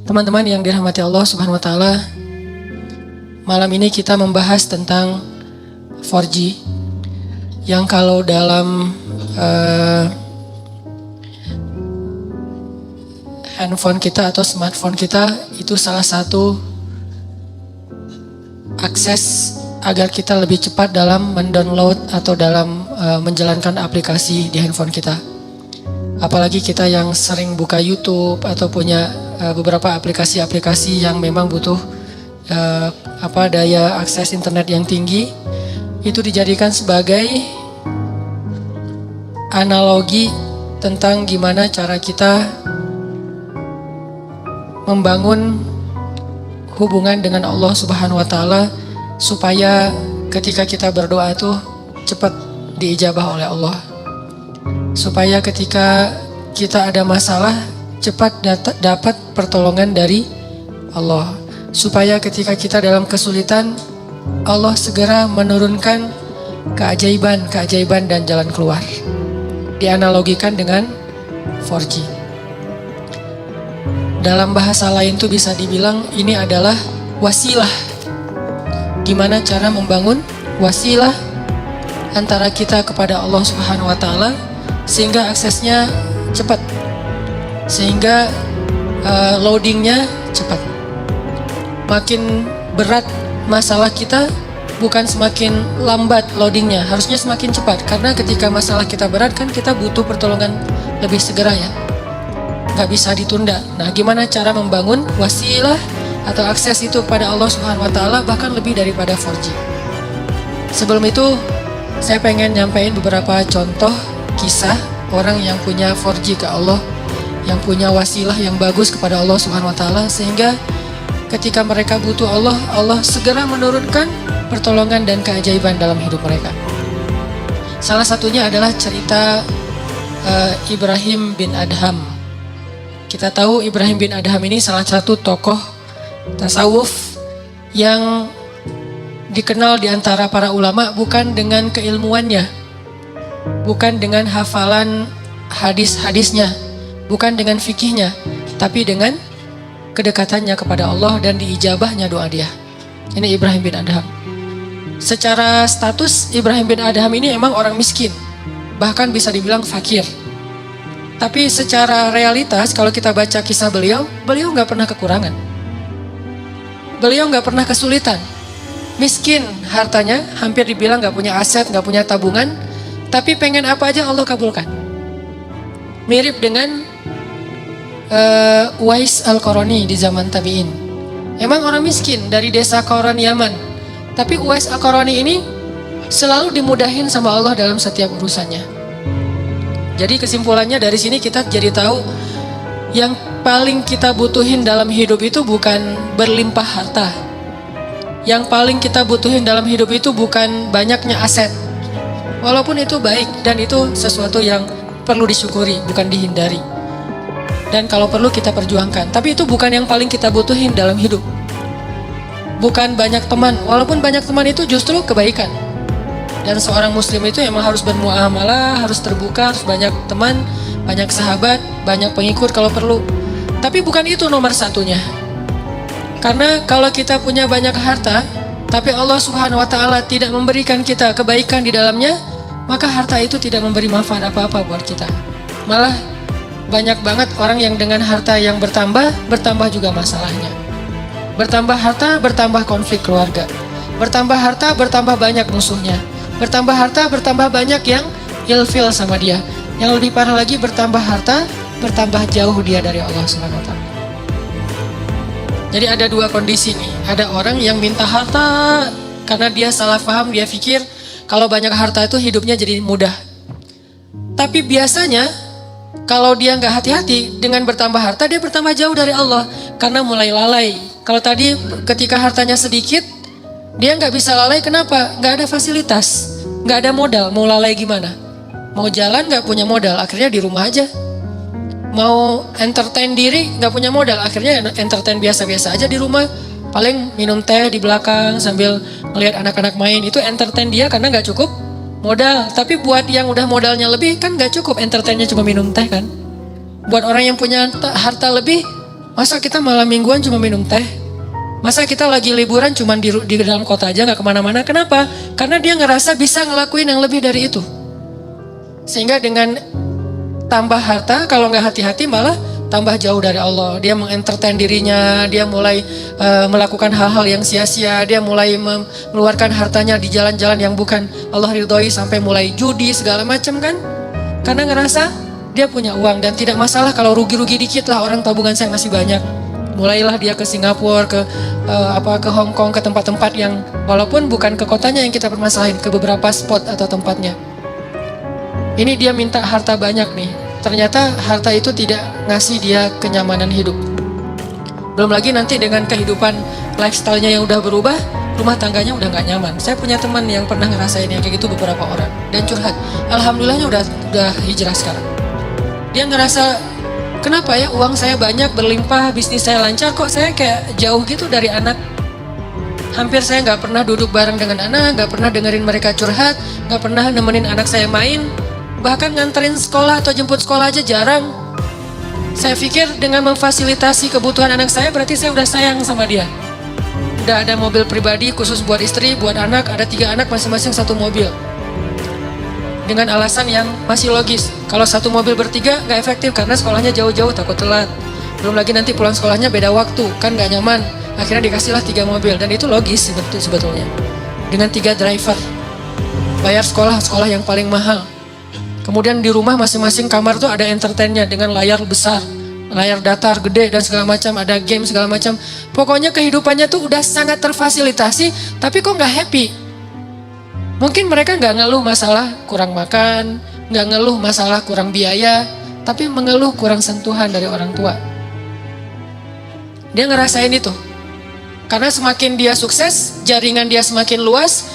Teman-teman yang dirahmati Allah Subhanahu wa taala, malam ini kita membahas tentang 4G yang kalau dalam handphone kita atau smartphone kita itu salah satu akses agar kita lebih cepat dalam mendownload atau dalam menjalankan aplikasi di handphone kita. Apalagi kita yang sering buka YouTube atau punya beberapa aplikasi-aplikasi yang memang butuh daya akses internet yang tinggi, itu dijadikan sebagai analogi tentang gimana cara kita membangun hubungan dengan Allah Subhanahu wa taala supaya ketika kita berdoa tuh cepat diijabah oleh Allah. Supaya ketika kita ada masalah cepat dapat pertolongan dari Allah. Supaya ketika kita dalam kesulitan Allah segera menurunkan keajaiban dan jalan keluar. Dianalogikan dengan 4G. Dalam bahasa lain tuh bisa dibilang ini adalah wasilah. Gimana cara membangun wasilah antara kita kepada Allah Subhanahu wa taala sehingga aksesnya cepat. Sehingga loadingnya cepat. Makin berat masalah kita bukan semakin lambat loadingnya, harusnya semakin cepat. Karena ketika masalah kita berat kan kita butuh pertolongan lebih segera ya. Gak bisa ditunda. Nah, gimana cara membangun wasilah atau akses itu pada Allah Subhanahu wa taala bahkan lebih daripada 4G. Sebelum itu, saya pengen nyampein beberapa contoh kisah orang yang punya 4G ke Allah, yang punya wasilah yang bagus kepada Allah Subhanahu wa taala sehingga ketika mereka butuh Allah, Allah segera menurunkan pertolongan dan keajaiban dalam hidup mereka. Salah satunya adalah cerita Ibrahim bin Adham. Kita tahu Ibrahim bin Adham ini salah satu tokoh tasawuf yang dikenal di antara para ulama bukan dengan keilmuannya, bukan dengan hafalan hadis-hadisnya, bukan dengan fikihnya, tapi dengan kedekatannya kepada Allah dan diijabahnya doa dia. Ini Ibrahim bin Adham. Secara status Ibrahim bin Adham ini emang orang miskin, bahkan bisa dibilang fakir. Tapi secara realitas kalau kita baca kisah beliau gak pernah kekurangan. Beliau gak pernah kesulitan. Miskin hartanya, hampir dibilang gak punya aset, gak punya tabungan, tapi pengen apa aja Allah kabulkan. Mirip dengan Uwais Al-Qarani di zaman tabi'in. Emang orang miskin dari desa Qaran Yaman. Tapi Uwais Al-Qarani ini selalu dimudahin sama Allah dalam setiap urusannya. Jadi kesimpulannya dari sini kita jadi tahu yang paling kita butuhin dalam hidup itu bukan berlimpah harta. Yang paling kita butuhin dalam hidup itu bukan banyaknya aset. Walaupun itu baik dan itu sesuatu yang perlu disyukuri, bukan dihindari. Dan kalau perlu kita perjuangkan. Tapi itu bukan yang paling kita butuhin dalam hidup. Bukan banyak teman. Walaupun banyak teman itu justru kebaikan. Dan seorang muslim itu emang harus bermuamalah, harus terbuka, harus banyak teman, banyak sahabat, banyak pengikut kalau perlu. Tapi bukan itu nomor satunya. Karena kalau kita punya banyak harta, tapi Allah Subhanahu wa taala tidak memberikan kita kebaikan di dalamnya, maka harta itu tidak memberi manfaat apa-apa buat kita. Malah banyak banget orang yang dengan harta yang bertambah juga masalahnya. Bertambah harta, bertambah konflik keluarga. Bertambah harta, bertambah banyak musuhnya. Bertambah harta, bertambah banyak yang ilfil sama dia. Yang lebih parah lagi, bertambah harta, bertambah jauh dia dari Allah Subhanahu wa taala. Jadi ada dua kondisi nih. Ada orang yang minta harta karena dia salah paham, dia pikir kalau banyak harta itu hidupnya jadi mudah. Tapi biasanya kalau dia nggak hati-hati dengan bertambah harta, dia bertambah jauh dari Allah karena mulai lalai. Kalau tadi ketika hartanya sedikit, dia nggak bisa lalai. Kenapa? Nggak ada fasilitas, nggak ada modal. Mau lalai gimana? Mau jalan nggak punya modal, akhirnya di rumah aja. Mau entertain diri nggak punya modal, akhirnya entertain biasa-biasa aja di rumah. Paling minum teh di belakang sambil ngelihat anak-anak main. Itu entertain dia karena nggak cukup modal. Tapi buat yang udah modalnya lebih kan nggak cukup entertainnya cuma minum teh kan. Buat orang yang punya harta lebih Masa kita malam mingguan cuma minum teh? Masa kita lagi liburan cuma di dalam kota aja gak kemana-mana? Kenapa? Karena dia ngerasa bisa ngelakuin yang lebih dari itu. Sehingga dengan tambah harta, kalau nggak hati-hati malah tambah jauh dari Allah. Dia mengentertain dirinya, dia mulai melakukan hal-hal yang sia-sia, dia mulai mengeluarkan hartanya di jalan-jalan yang bukan Allah ridhoi, sampai mulai judi segala macam kan. Karena ngerasa dia punya uang dan tidak masalah kalau rugi-rugi dikit lah, orang tabungan saya masih banyak. Mulailah dia ke Singapura, ke Hong Kong, ke tempat-tempat yang walaupun bukan ke kotanya yang kita permasalahin, ke beberapa spot atau tempatnya. Ini dia minta harta banyak nih. Ternyata harta itu tidak ngasih dia kenyamanan hidup. Belum lagi nanti dengan kehidupan lifestyle-nya yang udah berubah, rumah tangganya udah gak nyaman. Saya punya teman yang pernah ngerasain yang kayak gitu beberapa orang dan curhat. Alhamdulillahnya udah hijrah sekarang. Dia ngerasa, kenapa ya uang saya banyak, berlimpah, bisnis saya lancar, kok saya kayak jauh gitu dari anak. Hampir saya gak pernah duduk bareng dengan anak, gak pernah dengerin mereka curhat, gak pernah nemenin anak saya main. Bahkan nganterin sekolah atau jemput sekolah aja jarang. Saya pikir dengan memfasilitasi kebutuhan anak saya berarti saya udah sayang sama dia. Udah ada mobil pribadi khusus buat istri, buat anak, ada 3 anak masing-masing 1 mobil. Dengan alasan yang masih logis. Kalau 1 mobil bertiga gak efektif karena sekolahnya jauh-jauh takut telat. Belum lagi nanti pulang sekolahnya beda waktu, kan gak nyaman. Akhirnya dikasihlah 3 mobil dan itu logis sebetulnya. Dengan 3 driver. Bayar sekolah yang paling mahal. Kemudian di rumah masing-masing kamar tuh ada entertainnya dengan layar besar, layar datar gede dan segala macam, ada game segala macam. Pokoknya kehidupannya tuh udah sangat terfasilitasi, tapi kok nggak happy. Mungkin mereka nggak ngeluh masalah kurang makan, nggak ngeluh masalah kurang biaya, tapi mengeluh kurang sentuhan dari orang tua. Dia ngerasain itu. Karena semakin dia sukses, jaringan dia semakin luas,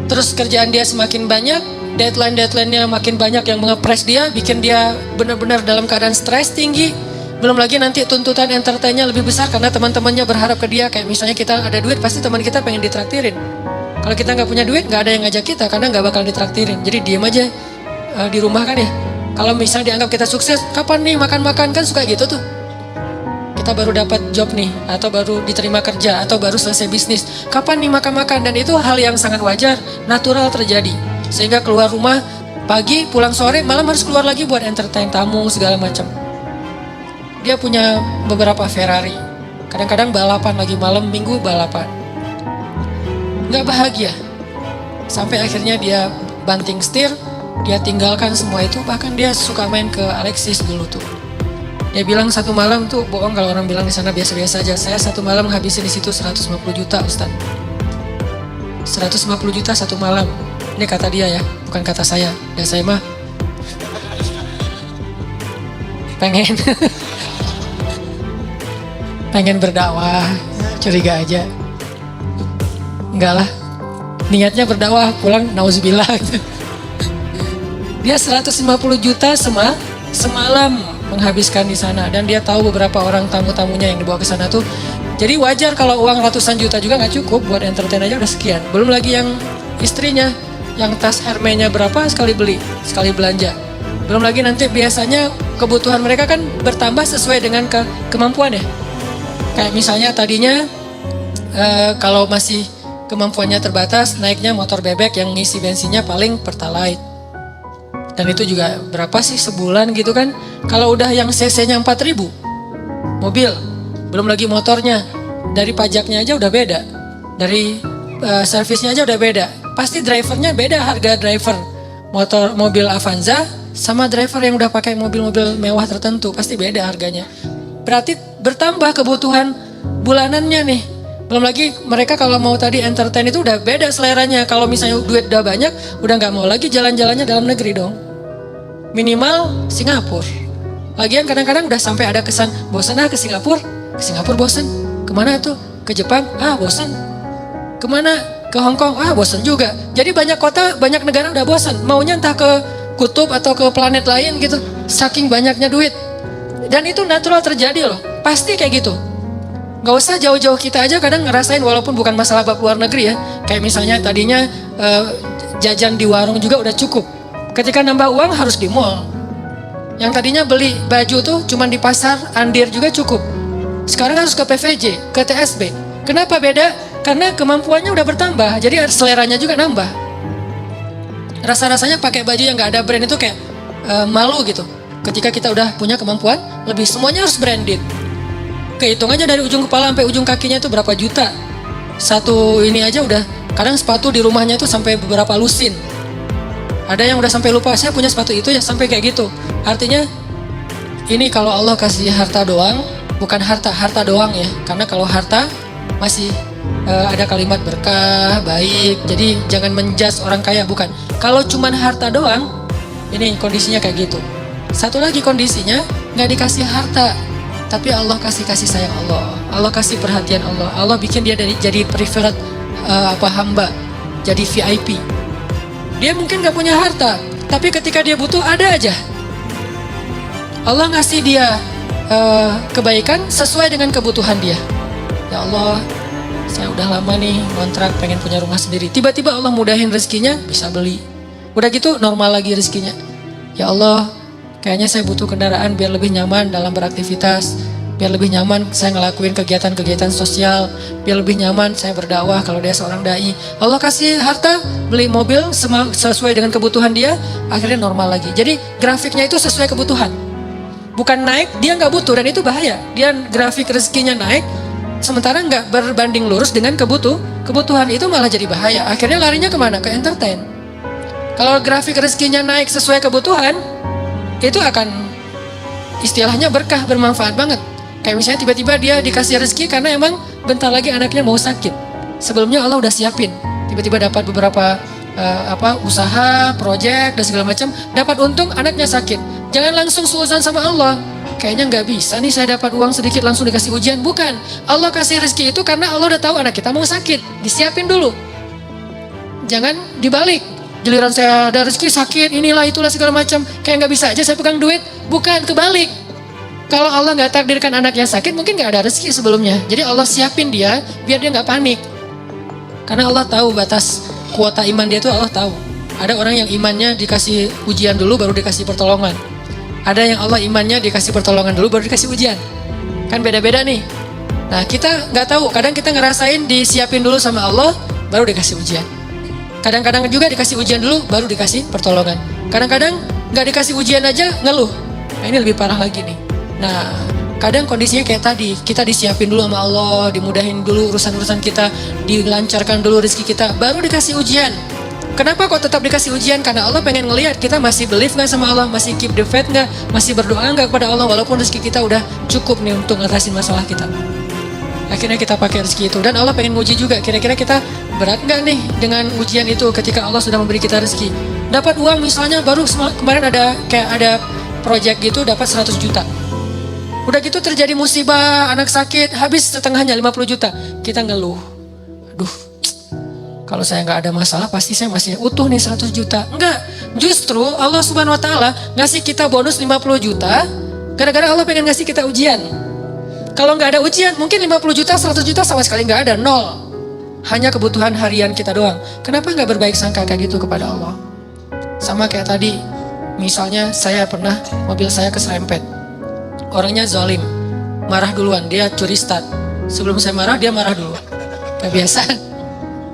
terus kerjaan dia semakin banyak, deadline-nya makin banyak yang mengepres dia, bikin dia benar-benar dalam keadaan stres tinggi. Belum lagi nanti tuntutan entertainnya lebih besar karena teman-temannya berharap ke dia. Kayak misalnya kita ada duit, pasti teman kita pengen ditraktirin. Kalau kita nggak punya duit, nggak ada yang ngajak kita karena nggak bakal ditraktirin. Jadi diem aja di rumah kan ya. Kalau misalnya dianggap kita sukses, kapan nih makan-makan, kan suka gitu tuh. Kita baru dapat job nih, atau baru diterima kerja, atau baru selesai bisnis. Kapan nih makan-makan? Dan itu hal yang sangat wajar, natural terjadi. Sehingga keluar rumah pagi, pulang sore, malam harus keluar lagi buat entertain tamu segala macam. Dia punya beberapa Ferrari. Kadang-kadang balapan lagi malam minggu balapan. Nggak bahagia. Sampai akhirnya dia banting setir, dia tinggalkan semua itu. Bahkan dia suka main ke Alexis dulu tuh. Dia bilang 1 malam tuh, bohong kalau orang bilang di sana biasa-biasa aja. Saya 1 malam habisin di situ 150 juta, Ustaz. 150 juta 1 malam. Ini kata dia ya, bukan kata saya. Dan saya mah pengen berdakwah, curiga aja. Enggak lah, niatnya berdakwah, pulang nauzubillah. Dia 150 juta semalam menghabiskan di sana, dan dia tahu beberapa orang tamu-tamunya yang dibawa ke sana tuh. Jadi wajar kalau uang ratusan juta juga nggak cukup buat entertain aja udah sekian. Belum lagi yang istrinya, yang tas Hermes-nya berapa sekali beli, sekali belanja. Belum lagi nanti biasanya kebutuhan mereka kan bertambah sesuai dengan kemampuan ya. Kayak misalnya tadinya kalau masih kemampuannya terbatas, naiknya motor bebek yang ngisi bensinnya paling Pertalite. Dan itu juga berapa sih sebulan gitu kan. Kalau udah yang cc-nya 4.000 mobil, belum lagi motornya, dari pajaknya aja udah beda, dari servisnya aja udah beda. Pasti drivernya beda, harga driver mobil Avanza sama driver yang udah pakai mobil-mobil mewah tertentu pasti beda harganya. Berarti bertambah kebutuhan bulanannya nih. Belum lagi mereka kalau mau tadi entertain itu udah beda seleranya. Kalau misalnya duit udah banyak, udah nggak mau lagi jalan-jalannya dalam negeri dong. Minimal Singapura. Lagian kadang-kadang udah sampai ada kesan bosan ke Singapura. Ke Singapura bosan. Kemana tuh? Ke Jepang? Bosan. Kemana? Ke Hong Kong? Bosan juga. Jadi banyak kota, banyak negara udah bosan. Maunya entah ke kutub atau ke planet lain gitu. Saking banyaknya duit. Dan itu natural terjadi loh. Pasti kayak gitu. Gak usah jauh-jauh, kita aja kadang ngerasain walaupun bukan masalah bab luar negeri ya. Kayak misalnya tadinya jajan di warung juga udah cukup. Ketika nambah uang harus di mall. Yang tadinya beli baju tuh cuman di pasar Andir juga cukup. Sekarang harus ke PVJ, ke TSB. Kenapa beda? Karena kemampuannya udah bertambah, jadi seleranya juga nambah. Rasa-rasanya pakai baju yang gak ada brand itu kayak malu gitu. Ketika kita udah punya kemampuan, lebih semuanya harus branded. Kehitung aja dari ujung kepala sampai ujung kakinya itu berapa juta. Satu ini aja udah, kadang sepatu di rumahnya itu sampai beberapa lusin. Ada yang udah sampai lupa, saya punya sepatu itu ya sampai kayak gitu. Artinya, ini kalau Allah kasih harta doang, bukan harta doang ya. Karena kalau harta masih ada kalimat berkah, baik. Jadi jangan menjudge orang kaya, bukan. Kalau cuman harta doang, ini kondisinya kayak gitu. Satu lagi kondisinya, nggak dikasih harta, tapi Allah kasih sayang Allah. Allah kasih perhatian Allah. Allah bikin dia jadi preferred hamba, jadi VIP. Dia mungkin nggak punya harta, tapi ketika dia butuh ada aja. Allah ngasih dia kebaikan sesuai dengan kebutuhan dia. Ya Allah, saya udah lama nih kontrak pengen punya rumah sendiri. Tiba-tiba Allah mudahin rezekinya, bisa beli. Udah gitu normal lagi rezekinya. Ya Allah, kayaknya saya butuh kendaraan biar lebih nyaman dalam beraktivitas. Biar lebih nyaman saya ngelakuin kegiatan-kegiatan sosial. Biar lebih nyaman saya berdakwah kalau dia seorang dai. Allah kasih harta, beli mobil sesuai dengan kebutuhan dia. Akhirnya normal lagi. Jadi grafiknya itu sesuai kebutuhan. Bukan naik, dia nggak butuh dan itu bahaya. Dia grafik rezekinya naik, sementara nggak berbanding lurus dengan kebutuhan, itu malah jadi bahaya. Akhirnya larinya kemana? Ke entertain. Kalau grafik rezekinya naik sesuai kebutuhan, itu akan istilahnya berkah, bermanfaat banget. Kayak misalnya tiba-tiba dia dikasih rezeki karena emang bentar lagi anaknya mau sakit. Sebelumnya Allah udah siapin. Tiba-tiba dapat beberapa usaha, proyek dan segala macam, dapat untung anaknya sakit. Jangan langsung suuzan sama Allah. Kayaknya nggak bisa nih saya dapat uang sedikit langsung dikasih ujian. Bukan. Allah kasih rezeki itu karena Allah udah tahu anak kita mau sakit. Disiapin dulu. Jangan dibalik. Giliran saya ada rezeki sakit, inilah itulah segala macam. Kayak nggak bisa aja saya pegang duit. Bukan, kebalik. Kalau Allah nggak takdirkan anaknya sakit, mungkin nggak ada rezeki sebelumnya. Jadi Allah siapin dia biar dia nggak panik. Karena Allah tahu batas kuota iman dia itu, Allah tahu. Ada orang yang imannya dikasih ujian dulu baru dikasih pertolongan. Ada yang Allah imannya dikasih pertolongan dulu baru dikasih ujian. Kan beda-beda nih. Nah kita nggak tahu. Kadang kita ngerasain disiapin dulu sama Allah baru dikasih ujian. Kadang-kadang juga dikasih ujian dulu baru dikasih pertolongan. Kadang-kadang nggak dikasih ujian aja ngeluh. Nah ini lebih parah lagi nih. Nah kadang kondisinya kayak tadi, kita disiapin dulu sama Allah, dimudahin dulu urusan-urusan kita, dilancarkan dulu rezeki kita, baru dikasih ujian. Kenapa kok tetap dikasih ujian? Karena Allah pengen ngelihat kita masih believe nggak sama Allah, masih keep the faith nggak, masih berdoa nggak kepada Allah walaupun rezeki kita udah cukup nih untuk ngatasin masalah kita. Akhirnya kita pakai rezeki itu, dan Allah pengen nguji juga, kira-kira kita berat nggak nih dengan ujian itu ketika Allah sudah memberi kita rezeki. Dapat uang misalnya baru kemarin ada project gitu dapat 100 juta. Udah gitu terjadi musibah, anak sakit, habis setengahnya 50 juta. Kita ngeluh. Aduh, kalau saya nggak ada masalah pasti saya masih utuh nih 100 juta. Enggak, justru Allah Subhanahu Wa Taala ngasih kita bonus 50 juta gara-gara Allah pengen ngasih kita ujian. Kalau nggak ada ujian mungkin 50 juta, 100 juta sama sekali nggak ada, nol. Hanya kebutuhan harian kita doang. Kenapa nggak berbaik sangka kayak gitu kepada Allah? Sama kayak tadi, misalnya saya pernah mobil saya keserempet. Orangnya zalim, marah duluan, dia curi start. Sebelum saya marah, dia marah dulu. Kebiasaan.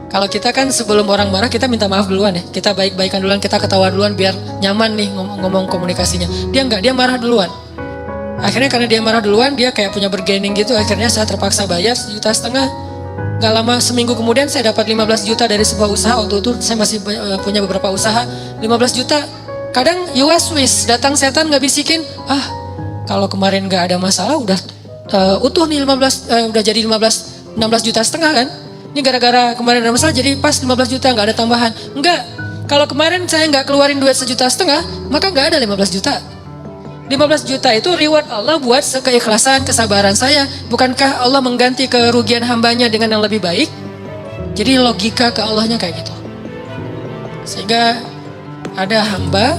Kalau kita kan sebelum orang marah, kita minta maaf duluan ya. Kita baik-baikan duluan, kita ketawa duluan biar nyaman nih ngomong komunikasinya. Dia enggak, dia marah duluan. Akhirnya karena dia marah duluan, dia kayak punya bargaining gitu. Akhirnya saya terpaksa bayar 1,5 juta. Gak lama, seminggu kemudian saya dapat 15 juta dari sebuah usaha. Waktu itu saya masih punya beberapa usaha. 15 juta. Kadang wish, datang setan nggak bisikin. Kalau kemarin nggak ada masalah udah utuh nih 16 udah jadi 16 juta setengah kan. Ini gara-gara kemarin ada masalah jadi pas 15 juta nggak ada tambahan. Enggak. Kalau kemarin saya nggak keluarin duit 1,5 juta, maka nggak ada 15 juta. 15 juta itu reward Allah buat keikhlasan, kesabaran saya. Bukankah Allah mengganti kerugian hambanya dengan yang lebih baik? Jadi logika ke Allahnya kayak gitu. Sehingga ada hamba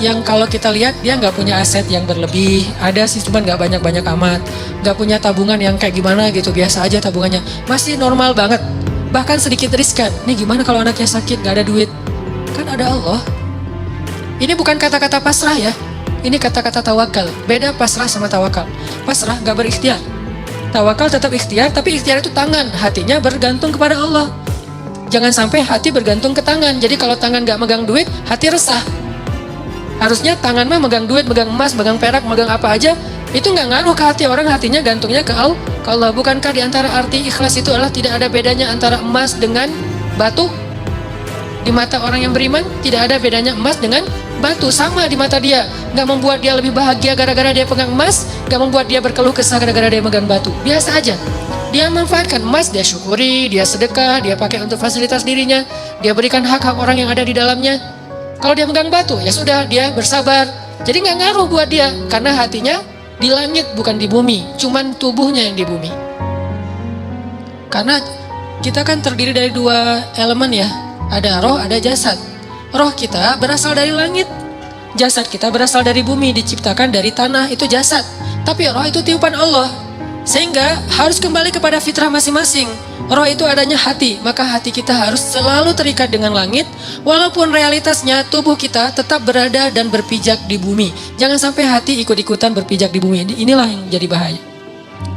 yang kalau kita lihat dia nggak punya aset yang berlebih, ada sih cuman nggak banyak-banyak amat, nggak punya tabungan yang kayak gimana gitu, biasa aja tabungannya, masih normal banget, bahkan sedikit riskan. Nih gimana kalau anaknya sakit nggak ada duit? Kan ada Allah. Ini bukan kata-kata pasrah ya, ini kata-kata tawakal. Beda pasrah sama tawakal. Pasrah nggak berikhtiar. Tawakal tetap ikhtiar, tapi ikhtiar itu tangan, hatinya bergantung kepada Allah. Jangan sampai hati bergantung ke tangan. Jadi kalau tangan gak megang duit, hati resah. Harusnya tangan mah megang duit, megang emas, megang perak, megang apa aja, itu nggak ngaruh ke hati orang, hatinya gantungnya ke Allah. Bukankah di antara arti ikhlas itu adalah tidak ada bedanya antara emas dengan batu? Di mata orang yang beriman tidak ada bedanya emas dengan batu, sama di mata dia. Nggak membuat dia lebih bahagia gara-gara dia pegang emas, nggak membuat dia berkeluh kesah gara-gara dia megang batu. Biasa aja. Dia manfaatkan emas, dia syukuri, dia sedekah, dia pakai untuk fasilitas dirinya, dia berikan hak-hak orang yang ada di dalamnya. Kalau dia megang batu, ya sudah, dia bersabar. Jadi nggak ngaruh buat dia, karena hatinya di langit bukan di bumi, cuman tubuhnya yang di bumi. Karena kita kan terdiri dari dua elemen ya, ada roh, ada jasad. Roh kita berasal dari langit, jasad kita berasal dari bumi, diciptakan dari tanah, itu jasad. Tapi roh itu tiupan Allah, sehingga harus kembali kepada fitrah masing-masing. Roh itu adanya hati, maka hati kita harus selalu terikat dengan langit, walaupun realitasnya tubuh kita tetap berada dan berpijak di bumi. Jangan sampai hati ikut-ikutan berpijak di bumi. Inilah yang jadi bahaya.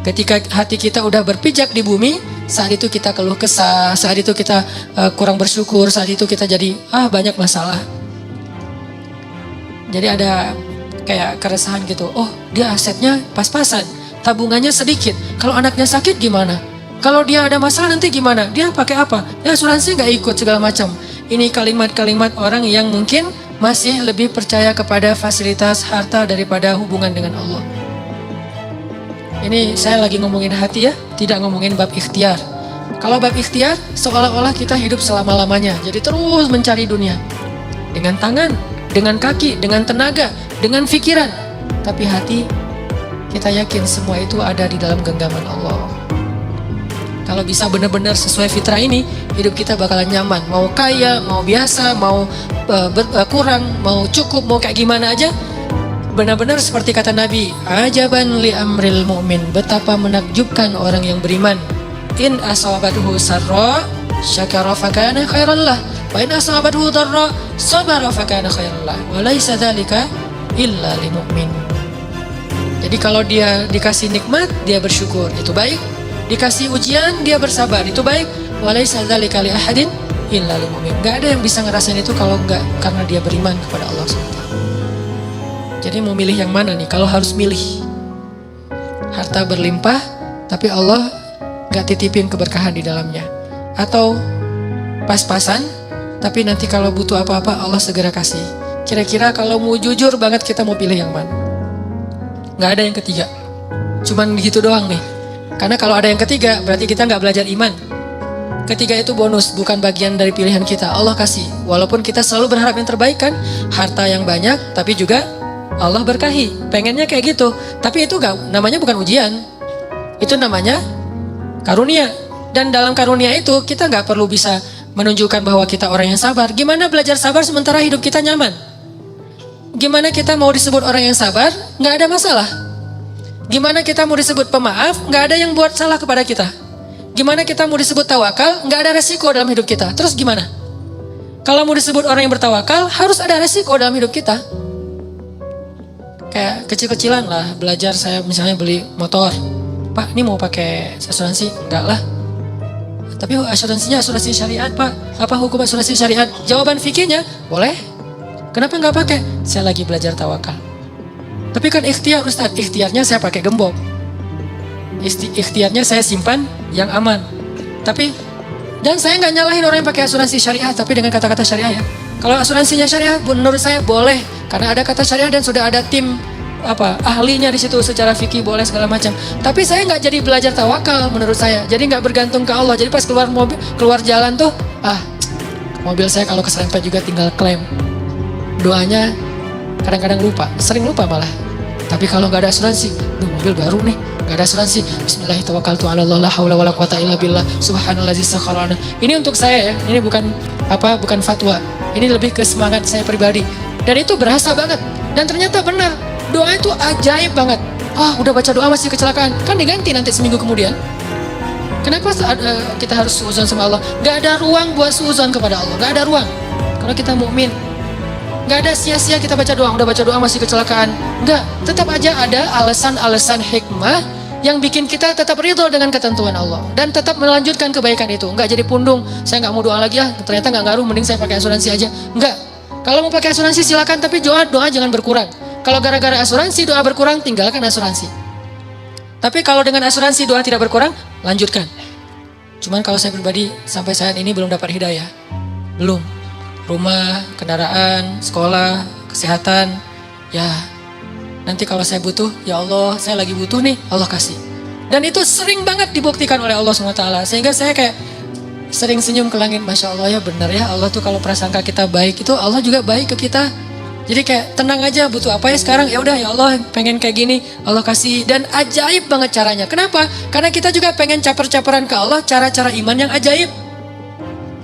Ketika hati kita udah berpijak di bumi, saat itu kita keluh kesah, saat itu kita kurang bersyukur, saat itu kita jadi banyak masalah. Jadi ada kayak keresahan gitu. Oh, dia asetnya pas-pasan, tabungannya sedikit. Kalau anaknya sakit gimana? Kalau dia ada masalah nanti gimana? Dia pakai apa? Ya asuransi nggak ikut segala macam. Ini kalimat-kalimat orang yang mungkin masih lebih percaya kepada fasilitas harta daripada hubungan dengan Allah. Ini saya lagi ngomongin hati ya, tidak ngomongin bab ikhtiar. Kalau bab ikhtiar, seolah-olah kita hidup selama-lamanya. Jadi terus mencari dunia. Dengan tangan, dengan kaki, dengan tenaga, dengan pikiran. Tapi hati, kita yakin semua itu ada di dalam genggaman Allah. Kalau bisa benar-benar sesuai fitrah ini, hidup kita bakalan nyaman. Mau kaya, mau biasa, mau kurang, mau cukup, mau kayak gimana aja. Benar-benar seperti kata Nabi, ajaban li amril mu'min, betapa menakjubkan orang yang beriman. In asabathu sarra syakara fakana khairan lah, wa in asabathu dharra sabara fakana khairan lah, wa laisa dzalika illa lil mu'min. Jadi kalau dia dikasih nikmat, dia bersyukur, itu baik. Dikasih ujian, dia bersabar, itu baik. Walaisa dzalika li ahadin illa lil mu'min. Enggak ada yang bisa ngerasain itu kalau enggak karena dia beriman kepada Allah SWT. Jadi mau milih yang mana nih? Kalau harus milih, harta berlimpah tapi Allah enggak titipin keberkahan di dalamnya, atau pas-pasan tapi nanti kalau butuh apa-apa Allah segera kasih. Kira-kira kalau mau jujur banget kita mau pilih yang mana? Enggak ada yang ketiga. Cuman gitu doang nih. Karena kalau ada yang ketiga, berarti kita nggak belajar iman. Ketiga itu bonus, bukan bagian dari pilihan kita. Allah kasih. Walaupun kita selalu berharap yang terbaik kan, harta yang banyak, tapi juga Allah berkahi. Pengennya kayak gitu. Tapi itu namanya bukan ujian. Itu namanya karunia. Dan dalam karunia itu, kita nggak perlu bisa menunjukkan bahwa kita orang yang sabar. Gimana belajar sabar sementara hidup kita nyaman? Gimana kita mau disebut orang yang sabar? Nggak ada masalah. Gimana kita mau disebut pemaaf, nggak ada yang buat salah kepada kita. Gimana kita mau disebut tawakal, nggak ada resiko dalam hidup kita. Terus gimana? Kalau mau disebut orang yang bertawakal, harus ada resiko dalam hidup kita. Kayak kecil-kecilan lah, belajar saya misalnya beli motor. Pak, ini mau pakai asuransi? Enggak lah. Tapi asuransinya asuransi syariat, Pak. Apa hukum asuransi syariat? Jawaban fikihnya, boleh. Kenapa nggak pakai? Saya lagi belajar tawakal. Tapi kan ikhtiar Ustaz, ikhtiarnya saya pakai gembok. Ikhtiarnya saya simpan yang aman. Dan saya nggak nyalahin orang yang pakai asuransi syariah, tapi dengan kata-kata syariah ya. Kalau asuransinya syariah, menurut saya boleh, karena ada kata syariah dan sudah ada tim ahlinya di situ secara fikih boleh segala macam. Tapi saya nggak jadi belajar tawakal menurut saya. Jadi nggak bergantung ke Allah. Jadi pas keluar jalan tuh, mobil saya kalau keserempet juga tinggal klaim. Doanya kadang-kadang lupa, sering lupa malah. Tapi kalau nggak ada asuransi, mobil baru nih, nggak ada asuransi. Bismillahirrahmanirrahim. La haula wala quwata illa billah. Subhanallazi sakhkhara. Ini untuk saya ya. Ini bukan fatwa. Ini lebih ke semangat saya pribadi. Dan itu berasa banget. Dan ternyata benar. Doa itu ajaib banget. Udah baca doa masih kecelakaan. Kan diganti nanti seminggu kemudian. Kenapa kita harus suudzon sama Allah? Gak ada ruang buat suudzon kepada Allah. Gak ada ruang. Kalau kita mukmin, gak ada sia-sia kita baca doa. Udah baca doa masih kecelakaan. Enggak. Tetap aja ada alasan-alasan hikmah yang bikin kita tetap ridho dengan ketentuan Allah dan tetap melanjutkan kebaikan itu. Enggak jadi pundung, saya nggak mau doa lagi ternyata nggak ngaruh, mending saya pakai asuransi aja. Enggak. Kalau mau pakai asuransi silakan, tapi doa jangan berkurang. Kalau gara-gara asuransi doa berkurang, tinggalkan asuransi. Tapi kalau dengan asuransi doa tidak berkurang, lanjutkan. Cuman kalau saya pribadi sampai saat ini belum dapat hidayah. Belum. Rumah, kendaraan, sekolah, kesehatan, ya nanti kalau saya butuh, ya Allah saya lagi butuh nih, Allah kasih. Dan itu sering banget dibuktikan oleh Allah SWT. Sehingga saya kayak sering senyum ke langit, Masya Allah ya benar ya, Allah tuh kalau prasangka kita baik itu Allah juga baik ke kita. Jadi kayak tenang aja, butuh apa ya sekarang, ya udah ya Allah pengen kayak gini, Allah kasih. Dan ajaib banget caranya. Kenapa? Karena kita juga pengen caper-caperan ke Allah cara-cara iman yang ajaib.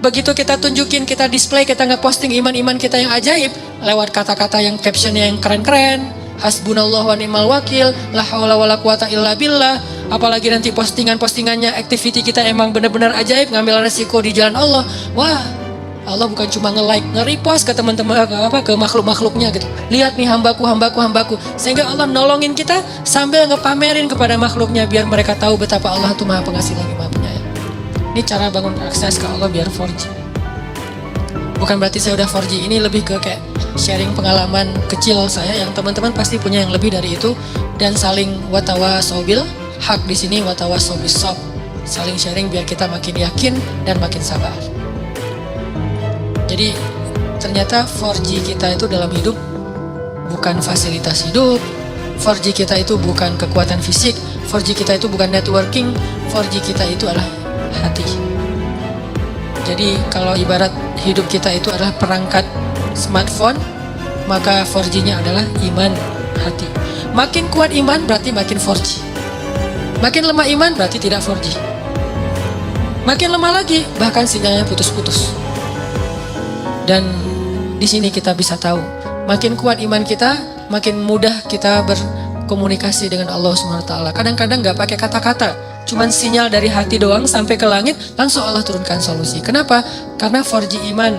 Begitu kita tunjukin, kita display, kita nge-posting iman-iman kita yang ajaib lewat kata-kata yang captionnya yang keren-keren, hasbunallah wa ni'mal wakil, la haula wala quwata illa billah. Apalagi nanti postingan-postingannya, activity kita emang benar-benar ajaib, ngambil resiko di jalan Allah. Wah, Allah bukan cuma nge-like, nge-repost ke teman-teman, ke makhluk-makhluknya gitu. Lihat nih hambaku. Sehingga Allah nolongin kita sambil ngepamerin kepada makhluknya biar mereka tahu betapa Allah itu Maha Pengasih lagi Maha Penyayang. Ini cara bangun akses ke Allah biar 4G. Bukan berarti saya udah 4G, ini lebih ke kayak sharing pengalaman kecil saya yang teman-teman pasti punya yang lebih dari itu, dan saling watawasobil. Hak di sini watawasobisob, saling sharing biar kita makin yakin dan makin sabar. Jadi ternyata 4G kita itu dalam hidup bukan fasilitas hidup, 4G kita itu bukan kekuatan fisik, 4G kita itu bukan networking, 4G kita itu adalah hati. Jadi kalau ibarat hidup kita itu adalah perangkat smartphone, maka 4G-nya adalah iman, hati. Makin kuat iman berarti makin 4G. Makin lemah iman berarti tidak 4G. Makin lemah lagi bahkan sinyalnya putus-putus. Dan di sini kita bisa tahu, makin kuat iman kita, makin mudah kita berkomunikasi dengan Allah SWT. Kadang-kadang nggak pakai kata-kata, cuman sinyal dari hati doang sampai ke langit, langsung Allah turunkan solusi. Kenapa? Karena 4G iman.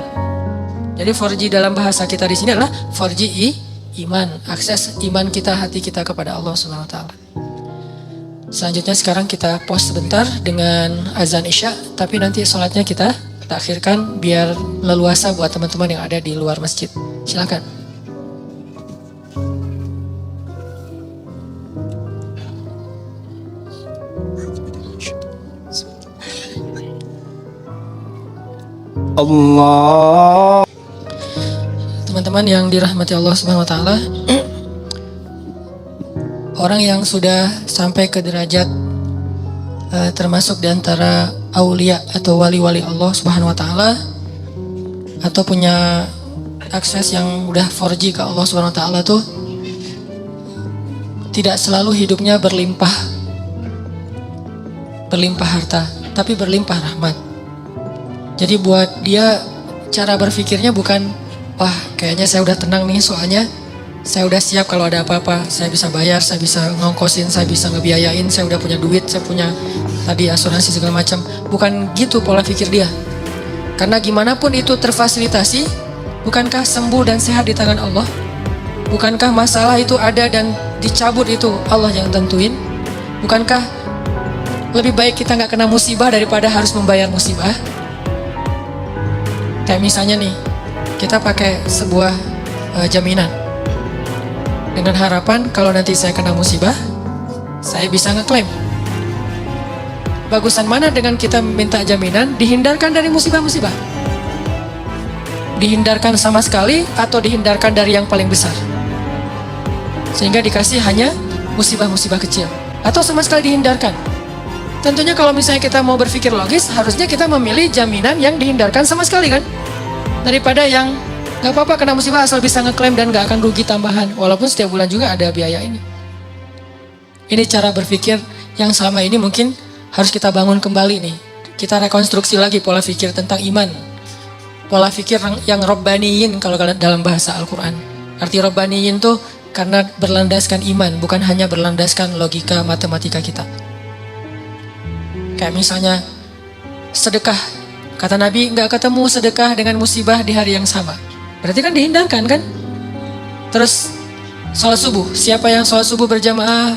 Jadi 4G dalam bahasa kita di sini adalah 4G iman, akses iman kita, hati kita kepada Allah SWT. Selanjutnya sekarang kita pause sebentar dengan azan Isya, tapi nanti sholatnya kita takhirkan biar leluasa buat teman-teman yang ada di luar masjid. Silakan. Allah. Teman-teman yang dirahmati Allah Subhanahu wa taala, orang yang sudah sampai ke derajat termasuk di antara aulia atau wali-wali Allah Subhanahu wa taala, atau punya akses yang udah 4G ke Allah Subhanahu wa taala tuh tidak selalu hidupnya berlimpah harta, tapi berlimpah rahmat. Jadi buat dia cara berpikirnya bukan, wah kayaknya saya udah tenang nih soalnya saya udah siap kalau ada apa-apa, saya bisa bayar, saya bisa ngongkosin, saya bisa ngebiayain, saya udah punya duit, saya punya tadi asuransi segala macam. Bukan gitu pola pikir dia. Karena gimana pun itu terfasilitasi, bukankah sembuh dan sehat di tangan Allah? Bukankah masalah itu ada dan dicabut itu Allah yang tentuin? Bukankah lebih baik kita nggak kena musibah daripada harus membayar musibah? Kayak misalnya nih, kita pakai sebuah jaminan dengan harapan kalau nanti saya kena musibah, saya bisa ngeklaim. Bagusan mana dengan kita minta jaminan dihindarkan dari musibah-musibah? Dihindarkan sama sekali atau dihindarkan dari yang paling besar? Sehingga dikasih hanya musibah-musibah kecil. Atau sama sekali dihindarkan? Tentunya kalau misalnya kita mau berpikir logis, harusnya kita memilih jaminan yang dihindarkan sama sekali kan? Daripada yang gak apa-apa kena musibah asal bisa ngeklaim dan gak akan rugi tambahan. Walaupun setiap bulan juga ada biaya ini. Ini cara berpikir yang selama ini mungkin harus kita bangun kembali nih. Kita rekonstruksi lagi pola pikir tentang iman. Pola pikir yang robbaniyin kalau dalam bahasa Al-Quran. Arti robbaniyin tuh karena berlandaskan iman, bukan hanya berlandaskan logika matematika kita. Kayak misalnya sedekah. Kata Nabi, gak ketemu sedekah dengan musibah di hari yang sama. Berarti kan dihindarkan kan? Terus Sholat subuh. Siapa yang sholat subuh berjamaah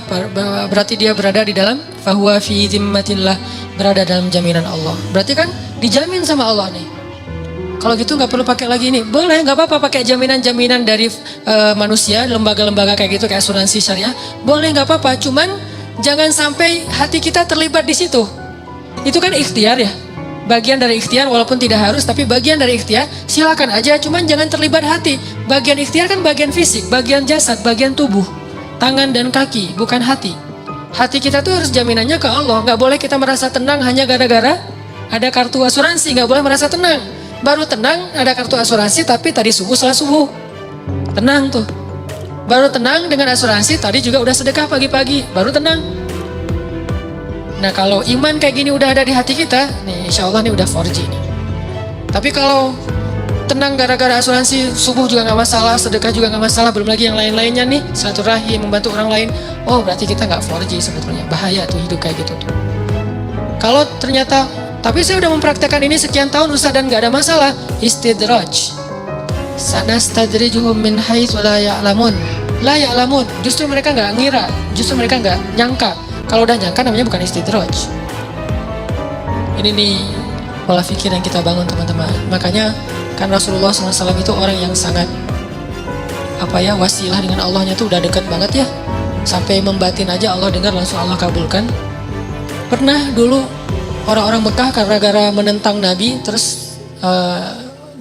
berarti dia berada di dalam fahuwa fi zimmatillah, berada dalam jaminan Allah. Berarti kan dijamin sama Allah nih. Kalau gitu nggak perlu pakai lagi nih. Boleh, nggak apa-apa pakai jaminan-jaminan dari manusia, lembaga-lembaga kayak gitu kayak asuransi syariah. Boleh, nggak apa-apa. Cuman jangan sampai hati kita terlibat di situ. Itu kan ikhtiar ya. Bagian dari ikhtiar walaupun tidak harus, tapi bagian dari ikhtiar silakan aja, cuman jangan terlibat hati. Bagian ikhtiar kan bagian fisik, bagian jasad, bagian tubuh, tangan dan kaki, bukan hati. Hati kita tuh harus jaminannya ke Allah. Nggak boleh kita merasa tenang hanya gara-gara ada kartu asuransi, nggak boleh merasa tenang. Baru tenang ada kartu asuransi tapi tadi subuh salah subuh, tenang tuh. Baru tenang dengan asuransi tadi juga udah sedekah pagi-pagi, baru tenang. Nah kalau iman kayak gini udah ada di hati kita, nih insya Allah nih udah 4G nih. Tapi kalau tenang gara-gara asuransi, subuh juga nggak masalah, sedekah juga nggak masalah, belum lagi yang lain-lainnya nih, silaturahim, membantu orang lain. Oh berarti kita nggak 4G sebetulnya, bahaya tuh hidup kayak gitu tuh. Kalau ternyata, tapi saya udah mempraktekkan ini sekian tahun Ustaz dan nggak ada masalah, istidraj. Sanastadrijuhum min haitsu la ya'lamun. La ya'lamun, justru mereka nggak ngira, justru mereka nggak nyangka. Kalau udah nyangka namanya bukan istidraj. Ini nih pola pikir yang kita bangun teman-teman. Makanya kan Rasulullah SAW itu orang yang sangat wasilah dengan Allahnya tuh udah dekat banget ya. Sampai membatin aja Allah dengar langsung Allah kabulkan. Pernah dulu orang-orang Mekah gara-gara menentang Nabi, terus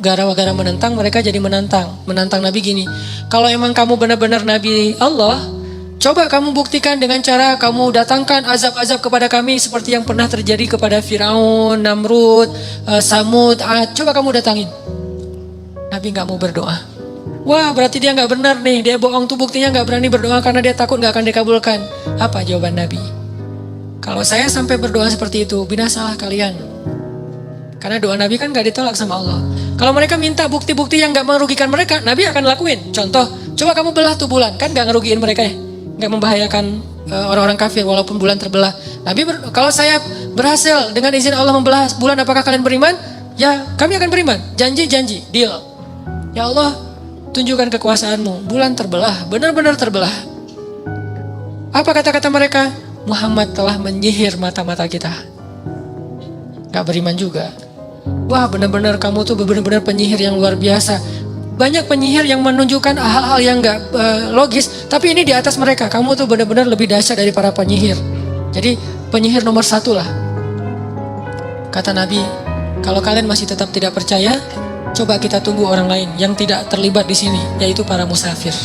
gara-gara menentang mereka jadi menantang Nabi gini. Kalau emang kamu benar-benar Nabi Allah, coba kamu buktikan dengan cara kamu datangkan azab-azab kepada kami seperti yang pernah terjadi kepada Firaun, Namrud, Samud, Ad. Coba kamu datangin. Nabi nggak mau berdoa. Wah berarti dia nggak benar nih, dia bohong tuh buktinya nggak berani berdoa karena dia takut nggak akan dikabulkan. Apa jawaban Nabi? Kalau saya sampai berdoa seperti itu, binasalah kalian. Karena doa Nabi kan nggak ditolak sama Allah. Kalau mereka minta bukti-bukti yang nggak merugikan mereka, Nabi akan lakuin. Contoh, coba kamu belah tuh bulan, kan nggak ngerugiin mereka ya. Nggak membahayakan orang-orang kafir walaupun bulan terbelah. Kalau saya berhasil dengan izin Allah membelah bulan, apakah kalian beriman? Ya kami akan beriman. Janji, deal. Ya Allah tunjukkan kekuasaanmu. Bulan terbelah, benar-benar terbelah. Apa kata-kata mereka? Muhammad telah menyihir mata-mata kita. Gak beriman juga. Wah benar-benar kamu tuh benar-benar penyihir yang luar biasa. Banyak penyihir yang menunjukkan hal-hal yang gak logis, tapi ini di atas mereka. Kamu tuh benar-benar lebih dahsyat dari para penyihir. Jadi penyihir nomor 1 lah. Kata Nabi, kalau kalian masih tetap tidak percaya, coba kita tunggu orang lain yang tidak terlibat di sini, yaitu para musafir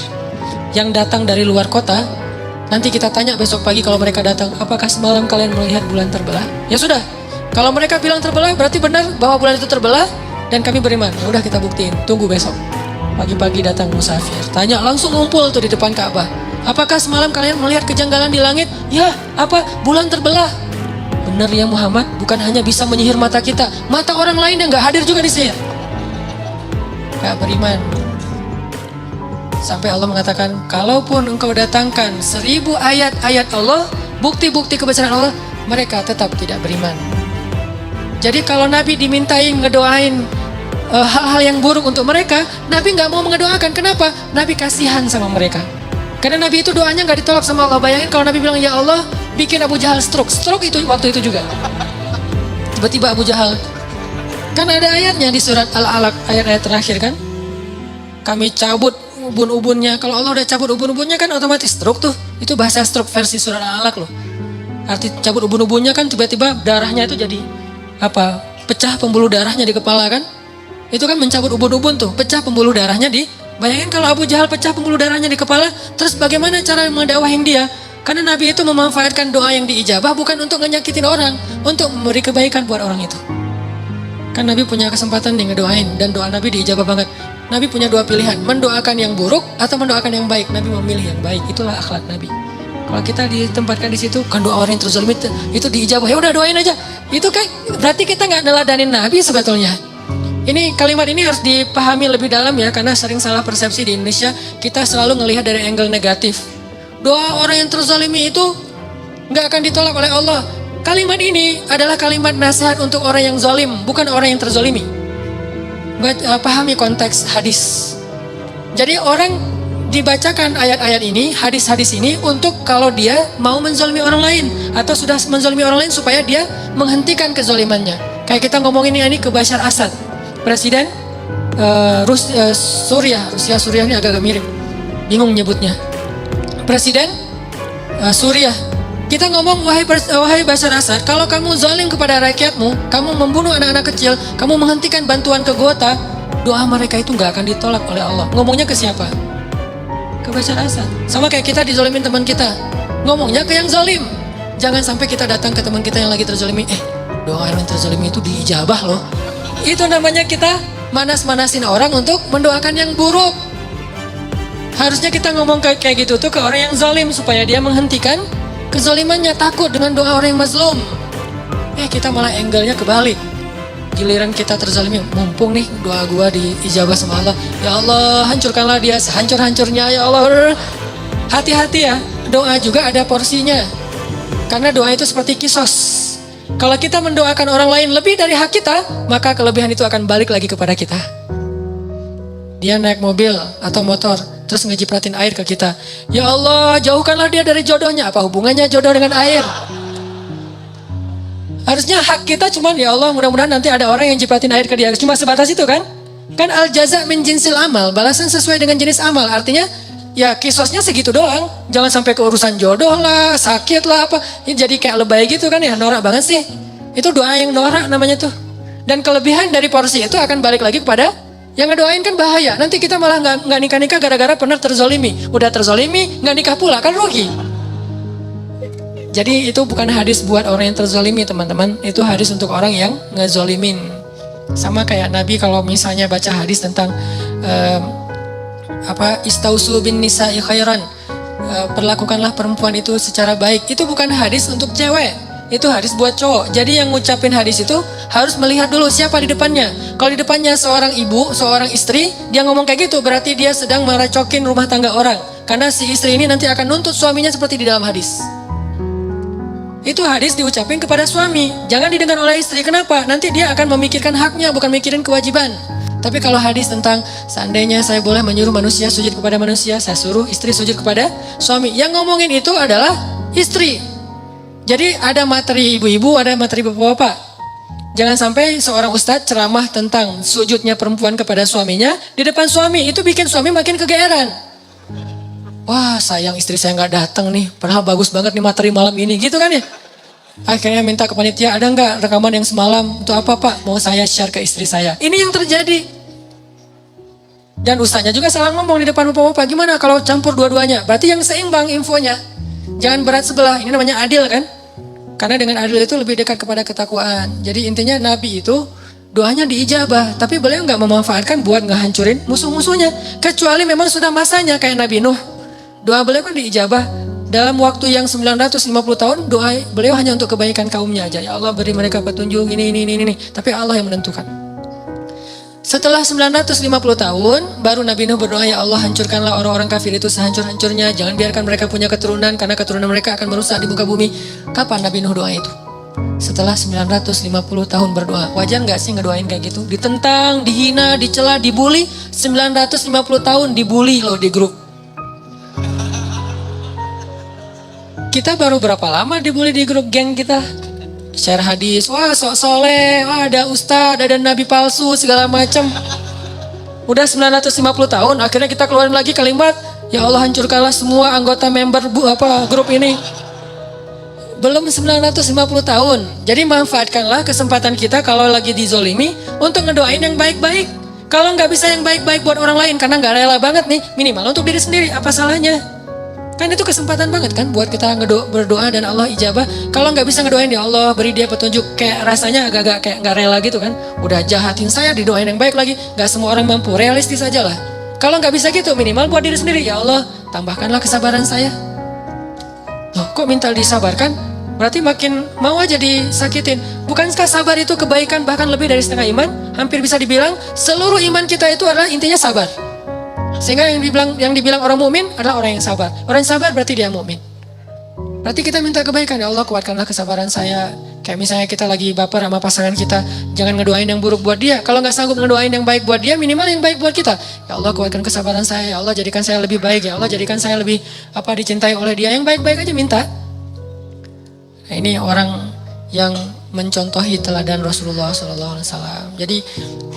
yang datang dari luar kota. Nanti kita tanya besok pagi kalau mereka datang, apakah semalam kalian melihat bulan terbelah? Ya sudah, kalau mereka bilang terbelah, berarti benar bahwa bulan itu terbelah dan kami beriman. Ya udah kita buktiin, tunggu besok. Pagi-pagi datang musafir, tanya langsung ngumpul tuh di depan Ka'bah. Apakah semalam kalian melihat kejanggalan di langit? Ya, apa? Bulan terbelah. Benar ya Muhammad, bukan hanya bisa menyihir mata kita, mata orang lain yang gak hadir juga disihir. Gak beriman. Sampai Allah mengatakan, kalaupun engkau datangkan 1000 ayat-ayat Allah, bukti-bukti kebesaran Allah, mereka tetap tidak beriman. Jadi kalau Nabi dimintai ngedoain hal-hal yang buruk untuk mereka, Nabi nggak mau mengedoakan. Kenapa? Nabi kasihan sama mereka. Karena Nabi itu doanya nggak ditolak sama Allah. Bayangin kalau Nabi bilang, ya Allah, bikin Abu Jahal stroke itu waktu itu juga. Tiba-tiba Abu Jahal, kan ada ayatnya di surat Al-Alaq, ayat-ayat terakhir kan. Kami cabut ubun-ubunnya. Kalau Allah udah cabut ubun-ubunnya kan otomatis stroke tuh. Itu bahasa stroke versi surat Al-Alaq loh. Arti cabut ubun-ubunnya kan tiba-tiba darahnya itu jadi pecah pembuluh darahnya di kepala kan. Itu kan mencabut ubun-ubun tuh, pecah pembuluh darahnya di. Bayangin kalau Abu Jahal pecah pembuluh darahnya di kepala, terus bagaimana cara mendakwahin dia? Karena Nabi itu memanfaatkan doa yang diijabah bukan untuk nyakitin orang, untuk memberi kebaikan buat orang itu. Kan Nabi punya kesempatan nih ngedoain, dan doa Nabi diijabah banget. Nabi punya 2 pilihan, mendoakan yang buruk atau mendoakan yang baik. Nabi memilih yang baik, itulah akhlak Nabi. Kalau kita ditempatkan di situ, kan doa orang yang terzalim itu diijabah, ya udah doain aja. Itu kan berarti kita nggak neladanin Nabi sebetulnya. Ini kalimat ini harus dipahami lebih dalam ya, karena sering salah persepsi di Indonesia. Kita selalu ngelihat dari angle negatif. Doa orang yang terzalimi itu nggak akan ditolak oleh Allah. Kalimat ini adalah kalimat nasihat untuk orang yang zalim, bukan orang yang terzalimi. Pahami konteks hadis. Jadi orang dibacakan ayat-ayat ini, hadis-hadis ini untuk kalau dia mau menzolimi orang lain atau sudah menzolimi orang lain supaya dia menghentikan kezolimannya. Kayak kita ngomongin ini ke Bashar Assad, presiden Rusia ini agak mirip, bingung nyebutnya. Presiden Suriah. Kita ngomong, wahai Bashar Assad, kalau kamu zalim kepada rakyatmu, kamu membunuh anak-anak kecil, kamu menghentikan bantuan ke Gota, doa mereka itu nggak akan ditolak oleh Allah. Ngomongnya ke siapa? Ke Bashar Assad. Sama kayak kita dizolimin teman kita, ngomongnya ke yang zalim. Jangan sampai kita datang ke teman kita yang lagi terzolimi, doa yang terzolimi itu diijabah loh. Itu namanya kita manas-manasin orang untuk mendoakan yang buruk. Harusnya kita ngomong kayak gitu tuh ke orang yang zalim supaya dia menghentikan kezalimannya, takut dengan doa orang yang mazlum. Kita malah angle-nya kebalik. Giliran kita terzalimi, mumpung nih doa gua diijabah sama Allah. Ya Allah, hancurkanlah dia sehancur-hancurnya ya Allah. Hati-hati ya, doa juga ada porsinya. Karena doa itu seperti kisos. Kalau kita mendoakan orang lain lebih dari hak kita, maka kelebihan itu akan balik lagi kepada kita. Dia naik mobil atau motor, terus ngejipratin air ke kita. Ya Allah, jauhkanlah dia dari jodohnya. Apa hubungannya jodoh dengan air? Harusnya hak kita cuman, ya Allah mudah-mudahan nanti ada orang yang jipratin air ke dia. Cuma sebatas itu kan? Kan al jaza min jinsil amal, balasan sesuai dengan jenis amal. Artinya ya kisosnya segitu doang. Jangan sampai ke urusan jodoh lah, sakit lah apa. Ini jadi kayak lebay gitu kan ya, norak banget sih. Itu doa yang norak namanya tuh. Dan kelebihan dari porsi itu akan balik lagi kepada yang ngedoain. Kan bahaya. Nanti kita malah nggak nikah-nikah gara-gara pernah terzolimi. Udah terzolimi nggak nikah pula, kan rugi. Jadi itu bukan hadis buat orang yang terzolimi teman-teman. Itu hadis untuk orang yang ngezolimin. Sama kayak Nabi kalau misalnya baca hadis tentang istausu bin nisa'i khairan, perlakukanlah perempuan itu secara baik. Itu bukan hadis untuk cewek, itu hadis buat cowok. Jadi yang ngucapin hadis itu harus melihat dulu siapa di depannya. Kalau di depannya seorang ibu, seorang istri, dia ngomong kayak gitu berarti dia sedang meracokin rumah tangga orang. Karena si istri ini nanti akan nuntut suaminya seperti di dalam hadis. Itu hadis diucapin kepada suami, jangan didengar oleh istri. Kenapa? Nanti dia akan memikirkan haknya, bukan mikirin kewajiban. Tapi kalau hadis tentang seandainya saya boleh menyuruh manusia sujud kepada manusia, saya suruh istri sujud kepada suami. Yang ngomongin itu adalah istri. Jadi ada materi ibu-ibu, ada materi bapak-bapak. Jangan sampai seorang ustadz ceramah tentang sujudnya perempuan kepada suaminya di depan suami, itu bikin suami makin kegeeran. Wah sayang istri saya nggak datang nih, padahal bagus banget nih materi malam ini, gitu kan ya. Akhirnya minta ke panitia, ada nggak rekaman yang semalam, untuk apa pak, mau saya share ke istri saya. Ini yang terjadi. Dan ustaznya juga salah ngomong di depan bapak-bapak, gimana kalau campur dua-duanya, berarti yang seimbang infonya. Jangan berat sebelah, ini namanya adil kan. Karena dengan adil itu lebih dekat kepada ketakwaan. Jadi intinya Nabi itu doanya diijabah, tapi beliau nggak memanfaatkan buat ngehancurin musuh-musuhnya. Kecuali memang sudah masanya kayak Nabi Nuh. Doa beliau kan diijabah dalam waktu yang 950 tahun, doa beliau hanya untuk kebaikan kaumnya aja. Ya Allah beri mereka petunjuk ini. Tapi Allah yang menentukan. Setelah 950 tahun, baru Nabi Nuh berdoa, ya Allah hancurkanlah orang-orang kafir itu sehancur-hancurnya. Jangan biarkan mereka punya keturunan, karena keturunan mereka akan merusak di muka bumi. Kapan Nabi Nuh doa itu? Setelah 950 tahun berdoa. Wajar gak sih ngedoain kayak gitu? Ditentang, dihina, dicela, dibully. 950 tahun dibully loh di grup. Kita baru berapa lama dibully di grup geng kita? Share hadis, wah sok soleh, wah ada ustadz, ada nabi palsu, segala macam. Udah 950 tahun, akhirnya kita keluarin lagi kalimat, ya Allah hancurkanlah semua anggota member grup ini. Belum 950 tahun. Jadi manfaatkanlah kesempatan kita kalau lagi dizolimi untuk ngedoain yang baik-baik. Kalau nggak bisa yang baik-baik buat orang lain karena nggak rela banget nih, minimal untuk diri sendiri, apa salahnya? Kan itu kesempatan banget kan buat kita berdoa dan Allah ijabah. Kalau nggak bisa ngedoain, ya Allah beri dia petunjuk, kayak rasanya agak-agak kayak nggak rela gitu kan. Udah jahatin saya, didoain yang baik lagi. Nggak semua orang mampu, realistis aja lah. Kalau nggak bisa gitu, minimal buat diri sendiri, ya Allah tambahkanlah kesabaran saya. Loh kok minta disabarkan? Berarti makin mau aja disakitin. Bukankah sabar itu kebaikan bahkan lebih dari setengah iman? Hampir bisa dibilang seluruh iman kita itu adalah intinya sabar. Sehingga yang dibilang orang mukmin adalah orang yang sabar. Orang yang sabar berarti dia mukmin. Berarti kita minta kebaikan, ya Allah kuatkanlah kesabaran saya. Kayak misalnya kita lagi baper sama pasangan kita, jangan ngedoain yang buruk buat dia. Kalau nggak sanggup ngedoain yang baik buat dia, minimal yang baik buat kita. Ya Allah, kuatkan kesabaran saya. Ya Allah, jadikan saya lebih baik. Ya Allah, jadikan saya lebih dicintai oleh dia. Yang baik-baik aja minta. Nah, ini orang yang mencontohi teladan Rasulullah SAW. Jadi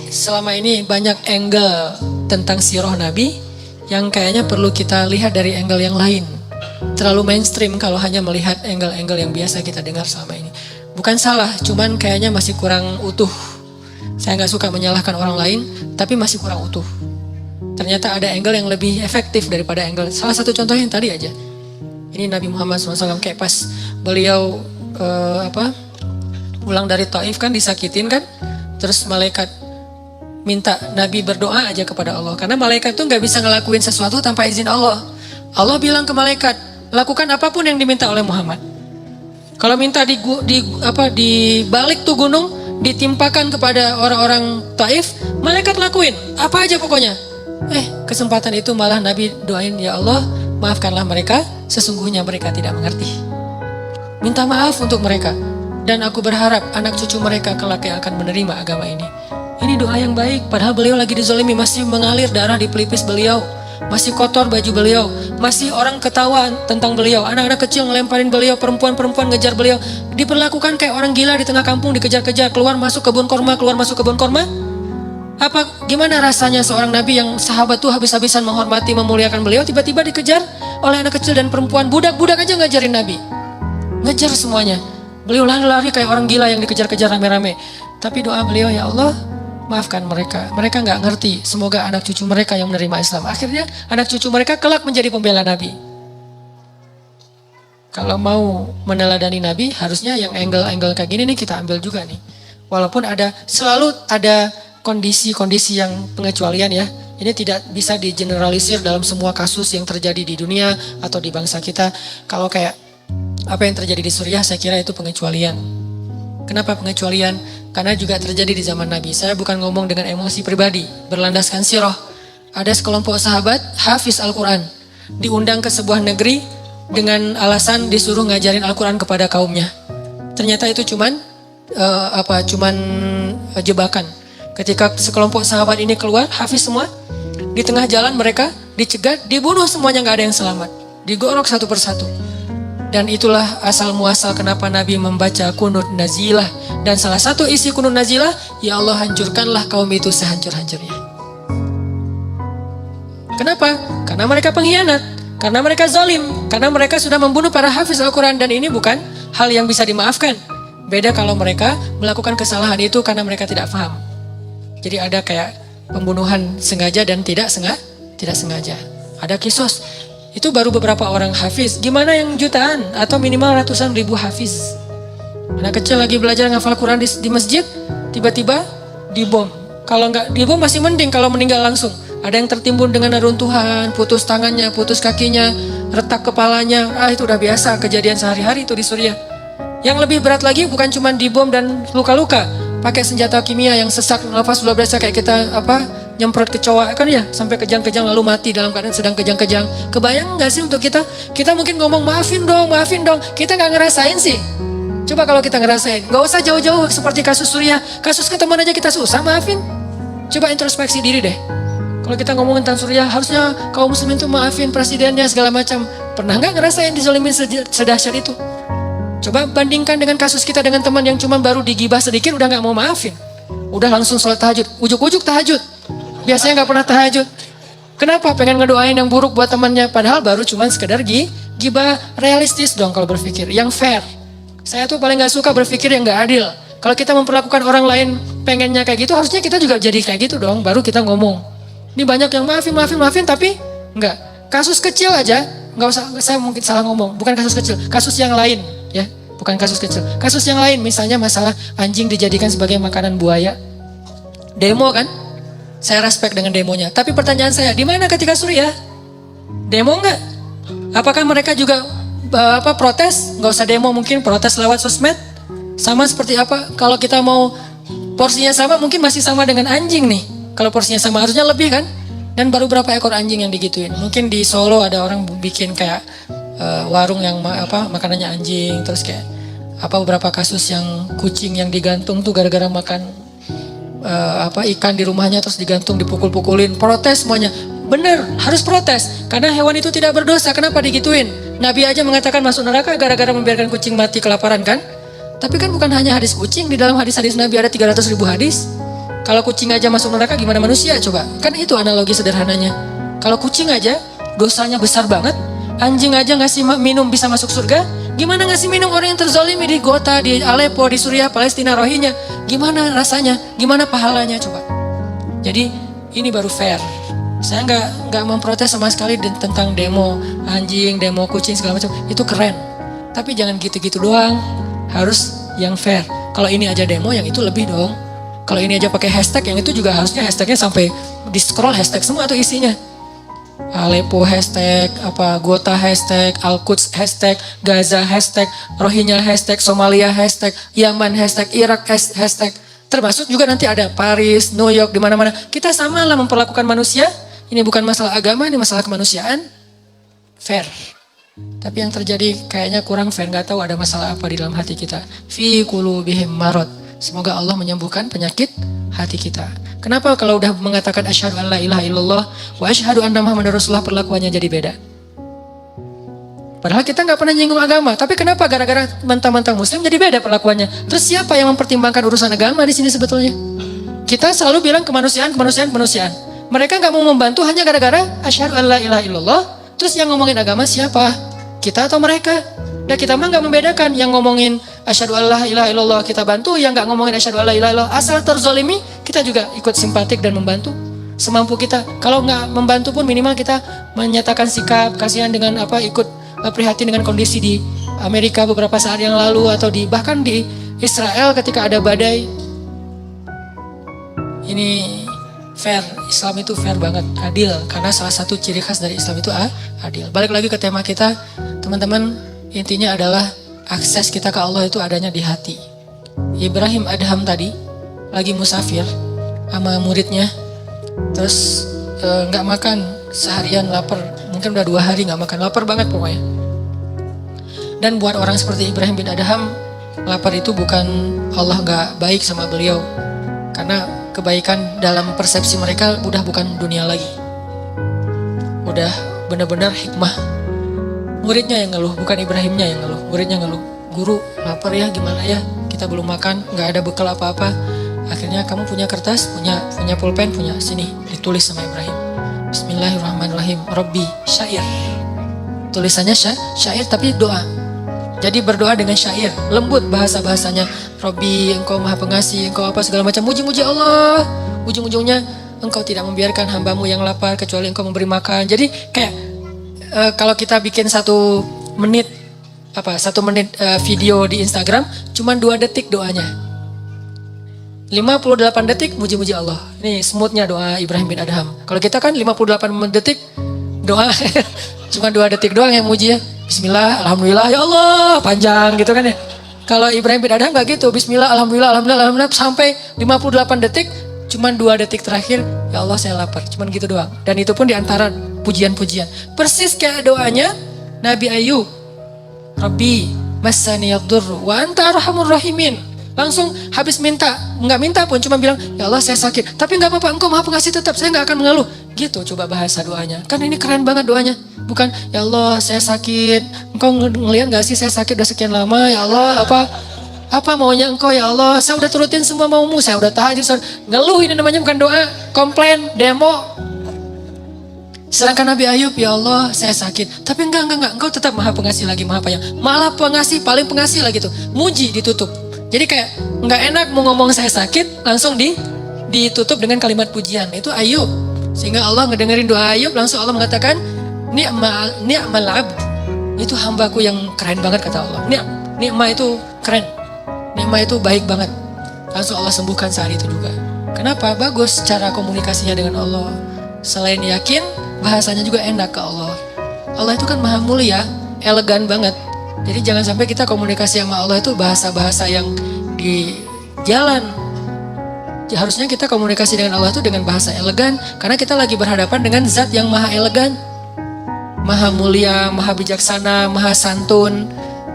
selama ini banyak angle tentang sirah Nabi yang kayaknya perlu kita lihat dari angle yang lain. Terlalu mainstream kalau hanya melihat angle-angle yang biasa kita dengar selama ini. Bukan salah, cuman kayaknya masih kurang utuh. Saya nggak suka menyalahkan orang lain, tapi masih kurang utuh. Ternyata ada angle yang lebih efektif daripada angle. Salah satu contohnya yang tadi aja. Ini Nabi Muhammad SAW kayak pas beliau pulang dari Taif kan, disakitin kan, terus malaikat minta Nabi berdoa aja kepada Allah, karena malaikat tuh nggak bisa ngelakuin sesuatu tanpa izin Allah. Allah bilang ke malaikat, lakukan apapun yang diminta oleh Muhammad. Kalau minta dibalik tuh gunung, ditimpakan kepada orang-orang Taif, malaikat lakuin apa aja pokoknya. Kesempatan itu malah Nabi doain, ya Allah, maafkanlah mereka, sesungguhnya mereka tidak mengerti. Minta maaf untuk mereka. Dan aku berharap anak cucu mereka kelak yang akan menerima agama ini. Ini doa yang baik, padahal beliau lagi dizalimi, masih mengalir darah di pelipis beliau, masih kotor baju beliau, masih orang ketawa tentang beliau, anak-anak kecil ngelemparin beliau, perempuan-perempuan ngejar beliau, diperlakukan kayak orang gila di tengah kampung, dikejar-kejar, keluar masuk kebun korma. Gimana rasanya seorang nabi yang sahabat tuh habis-habisan menghormati, memuliakan beliau, tiba-tiba dikejar oleh anak kecil dan perempuan, budak-budak aja ngajarin Nabi, ngejar semuanya. Beliau lari-lari kayak orang gila yang dikejar-kejar rame-rame. Tapi doa beliau, ya Allah, maafkan mereka. Mereka nggak ngerti. Semoga anak cucu mereka yang menerima Islam. Akhirnya anak cucu mereka kelak menjadi pembela Nabi. Kalau mau meneladani Nabi, harusnya yang angle-angle kayak gini nih kita ambil juga nih. Walaupun selalu ada kondisi-kondisi yang pengecualian ya. Ini tidak bisa digeneralisir dalam semua kasus yang terjadi di dunia atau di bangsa kita. Kalau kayak apa yang terjadi di Suriah, saya kira itu pengecualian. Kenapa pengecualian? Karena juga terjadi di zaman Nabi. Saya bukan ngomong dengan emosi pribadi, berlandaskan sirah. Ada sekelompok sahabat hafiz Al-Quran, diundang ke sebuah negeri dengan alasan disuruh ngajarin Al-Quran kepada kaumnya. Ternyata itu cuman jebakan. Ketika sekelompok sahabat ini keluar, hafiz semua, di tengah jalan mereka dicegat, dibunuh semuanya, nggak ada yang selamat, digorok satu persatu. Dan itulah asal muasal kenapa Nabi membaca kunut nazilah. Dan salah satu isi kunut nazilah, ya Allah, hancurkanlah kaum itu sehancur-hancurnya. Kenapa? Karena mereka pengkhianat, karena mereka zalim, karena mereka sudah membunuh para hafiz Al-Quran. Dan ini bukan hal yang bisa dimaafkan. Beda kalau mereka melakukan kesalahan itu karena mereka tidak paham. Jadi ada kayak pembunuhan sengaja dan tidak sengaja. Ada kisos. Itu baru beberapa orang hafiz. Gimana yang jutaan atau minimal ratusan ribu hafiz? Anak kecil lagi belajar ngafal Quran di masjid, tiba-tiba dibom. Kalau nggak dibom masih mending, kalau meninggal langsung. Ada yang tertimbun dengan reruntuhan, putus tangannya, putus kakinya, retak kepalanya. Itu udah biasa kejadian sehari-hari itu di Suriah. Yang lebih berat lagi bukan cuma dibom dan luka-luka, pakai senjata kimia yang sesak nafas luar biasa kayak kita nyemprot kecoa kan ya, sampai kejang-kejang lalu mati dalam keadaan sedang kejang-kejang. Kebayang nggak sih untuk kita mungkin ngomong maafin dong, kita nggak ngerasain sih. Coba kalau kita ngerasain, nggak usah jauh-jauh seperti kasus Suriah, kasus ke teman aja kita susah maafin. Coba introspeksi diri deh. Kalau kita ngomongin tentang Suriah, harusnya kaum muslimin tuh maafin presidennya segala macam. Pernah nggak ngerasain dizalimin sedahsyat itu? Coba bandingkan dengan kasus kita dengan teman yang cuma baru digibah sedikit udah nggak mau maafin, udah langsung sholat tahajud, ujuk-ujuk tahajud. Biasanya nggak pernah tahajud. Kenapa? Pengen ngedoain yang buruk buat temannya, padahal baru cuma sekedar gibah. Realistis dong kalau berpikir, yang fair. Saya tuh paling nggak suka berpikir yang nggak adil. Kalau kita memperlakukan orang lain pengennya kayak gitu, harusnya kita juga jadi kayak gitu dong. Baru kita ngomong. Ini banyak yang maafin, tapi nggak. Kasus kecil aja, nggak usah. Saya mungkin salah ngomong. Bukan kasus kecil, kasus yang lain, ya. Bukan kasus kecil. Kasus yang lain, misalnya masalah anjing dijadikan sebagai makanan buaya. Demo kan? Saya respect dengan demonya. Tapi pertanyaan saya, di mana ketika Suriah? Demo nggak? Apakah mereka juga protes? Nggak usah demo, mungkin protes lewat sosmed. Sama seperti apa? Kalau kita mau porsinya sama, mungkin masih sama dengan anjing nih. Kalau porsinya sama harusnya lebih kan? Dan baru berapa ekor anjing yang digituin? Mungkin di Solo ada orang bikin kayak warung yang makanannya anjing, terus kayak Apa beberapa kasus yang kucing yang digantung tuh gara-gara makan ikan di rumahnya terus digantung, dipukul-pukulin, protes semuanya. Bener, harus protes karena hewan itu tidak berdosa. Kenapa digituin? Nabi aja mengatakan masuk neraka gara-gara membiarkan kucing mati kelaparan kan? Tapi kan bukan hanya hadis kucing, di dalam hadis-hadis Nabi ada 300.000 hadis. Kalau kucing aja masuk neraka, gimana manusia coba? Kan itu analogi sederhananya. Kalau kucing aja dosanya besar banget, anjing aja ngasih minum bisa masuk surga, gimana ngasih minum orang yang terzalimi di Gota, di Aleppo, di Suriah, Palestina, Rohingya? Gimana rasanya? Gimana pahalanya coba? Jadi ini baru fair. Saya nggak memprotes sama sekali tentang demo anjing, demo kucing segala macam. Itu keren. Tapi jangan gitu-gitu doang. Harus yang fair. Kalau ini aja demo, yang itu lebih dong. Kalau ini aja pakai hashtag, yang itu juga harusnya hashtagnya sampai di scroll hashtag semua tuh isinya. Aleppo hashtag, Gota hashtag, Al-Quds hashtag, Gaza hashtag, Rohingya hashtag, Somalia hashtag, Yaman hashtag, Irak hashtag. Termasuk juga nanti ada Paris, New York, di mana-mana. Kita sama lah memperlakukan manusia. Ini bukan masalah agama, ini masalah kemanusiaan. Fair. Tapi yang terjadi kayaknya kurang fair. Gak tahu ada masalah apa di dalam hati kita. Fi qulubihim marad. Semoga Allah menyembuhkan penyakit hati kita. Kenapa kalau udah mengatakan asyhadu an la ilaha illallah wa asyhadu anna muhammadar rasulullah perlakuannya jadi beda? Padahal kita gak pernah nyinggung agama. Tapi kenapa gara-gara mentang-mentang muslim jadi beda perlakuannya? Terus siapa yang mempertimbangkan urusan agama di sini sebetulnya? Kita selalu bilang kemanusiaan. Mereka gak mau membantu hanya gara-gara asyhadu an la ilaha illallah. Terus yang ngomongin agama siapa? Kita atau mereka? Dan kita mah gak membedakan. Yang ngomongin asyhadu an la ilaha illallah kita bantu, yang gak ngomongin asyhadu an la ilaha illallah asal terzalimi, kita juga ikut simpatik dan membantu semampu kita. Kalau gak membantu pun minimal kita menyatakan sikap kasihan dengan ikut prihatin dengan kondisi di Amerika beberapa saat yang lalu, atau bahkan di Israel ketika ada badai. Ini fair, Islam itu fair banget, adil. Karena salah satu ciri khas dari Islam itu adil. Balik lagi ke tema kita, teman-teman, intinya adalah akses kita ke Allah itu adanya di hati. Ibrahim Adham tadi lagi musafir sama muridnya, terus nggak makan seharian, lapar. Mungkin udah 2 hari nggak makan, lapar banget pokoknya. Dan buat orang seperti Ibrahim bin Adham, lapar itu bukan Allah nggak baik sama beliau, karena kebaikan dalam persepsi mereka udah bukan dunia lagi, udah benar-benar hikmah. Muridnya yang ngeluh, bukan Ibrahimnya yang ngeluh. Muridnya ngeluh, guru lapar ya, gimana ya, kita belum makan, nggak ada bekal apa-apa. Akhirnya kamu punya kertas, punya pulpen, punya, sini ditulis sama Ibrahim, Bismillahirrahmanirrahim, Rabbi syair. Tulisannya syair tapi doa. Jadi berdoa dengan syair, lembut bahasanya. Rabbi, engkau maha pengasih, engkau apa segala macam, muji-muji Allah. Ujung-ujungnya, engkau tidak membiarkan hambamu yang lapar kecuali engkau memberi makan. Jadi kayak kalau kita bikin 1 menit video di Instagram, cuma 2 detik doanya, 58 detik muji-muji Allah. Ini smoothnya doa Ibrahim bin Adham. Kalau kita kan 58 detik doa cuma 2 detik doang yang muji ya. Bismillah, alhamdulillah, ya Allah, panjang gitu kan ya. Kalau Ibrahim bin Adham gak gitu, Bismillah, alhamdulillah, sampai 58 detik, cuma 2 detik terakhir, ya Allah saya lapar, cuma gitu doang. Dan itu pun diantara pujian-pujian. Persis kayak doanya Nabi Ayub, Rabbi massani yadurru wa anta arhamur rahimin. Langsung habis minta, nggak minta pun, cuma bilang, ya Allah saya sakit, tapi nggak apa-apa, engkau maha pengasih tetap, saya nggak akan mengeluh. Gitu coba bahasa doanya. Kan ini keren banget doanya. Bukan, ya Allah saya sakit, engkau ngelihat nggak sih saya sakit udah sekian lama, ya Allah apa maunya engkau ya Allah, saya udah turutin semua maumu, saya udah tahajud, ngeluh. Ini namanya bukan doa, komplain, demo. Sedangkan Nabi Ayub, ya Allah saya sakit, tapi enggak, engkau tetap maha pengasih lagi, maha penyayang, malah pengasih, paling pengasih lagi tuh, muji ditutup. Jadi kayak nggak enak mau ngomong saya sakit, langsung ditutup dengan kalimat pujian. Itu Ayub. Sehingga Allah ngedengerin doa Ayub, langsung Allah mengatakan, ni'mal abd. Itu hambaku yang keren banget kata Allah. Ni'ma itu keren. Ni'ma itu baik banget. Langsung Allah sembuhkan saat itu juga. Kenapa? Bagus cara komunikasinya dengan Allah. Selain yakin, bahasanya juga enak ke Allah. Allah itu kan maha mulia, elegan banget. Jadi jangan sampai kita komunikasi sama Allah itu bahasa-bahasa yang di jalan. Harusnya kita komunikasi dengan Allah itu dengan bahasa elegan, karena kita lagi berhadapan dengan zat yang maha elegan, maha mulia, maha bijaksana, maha santun.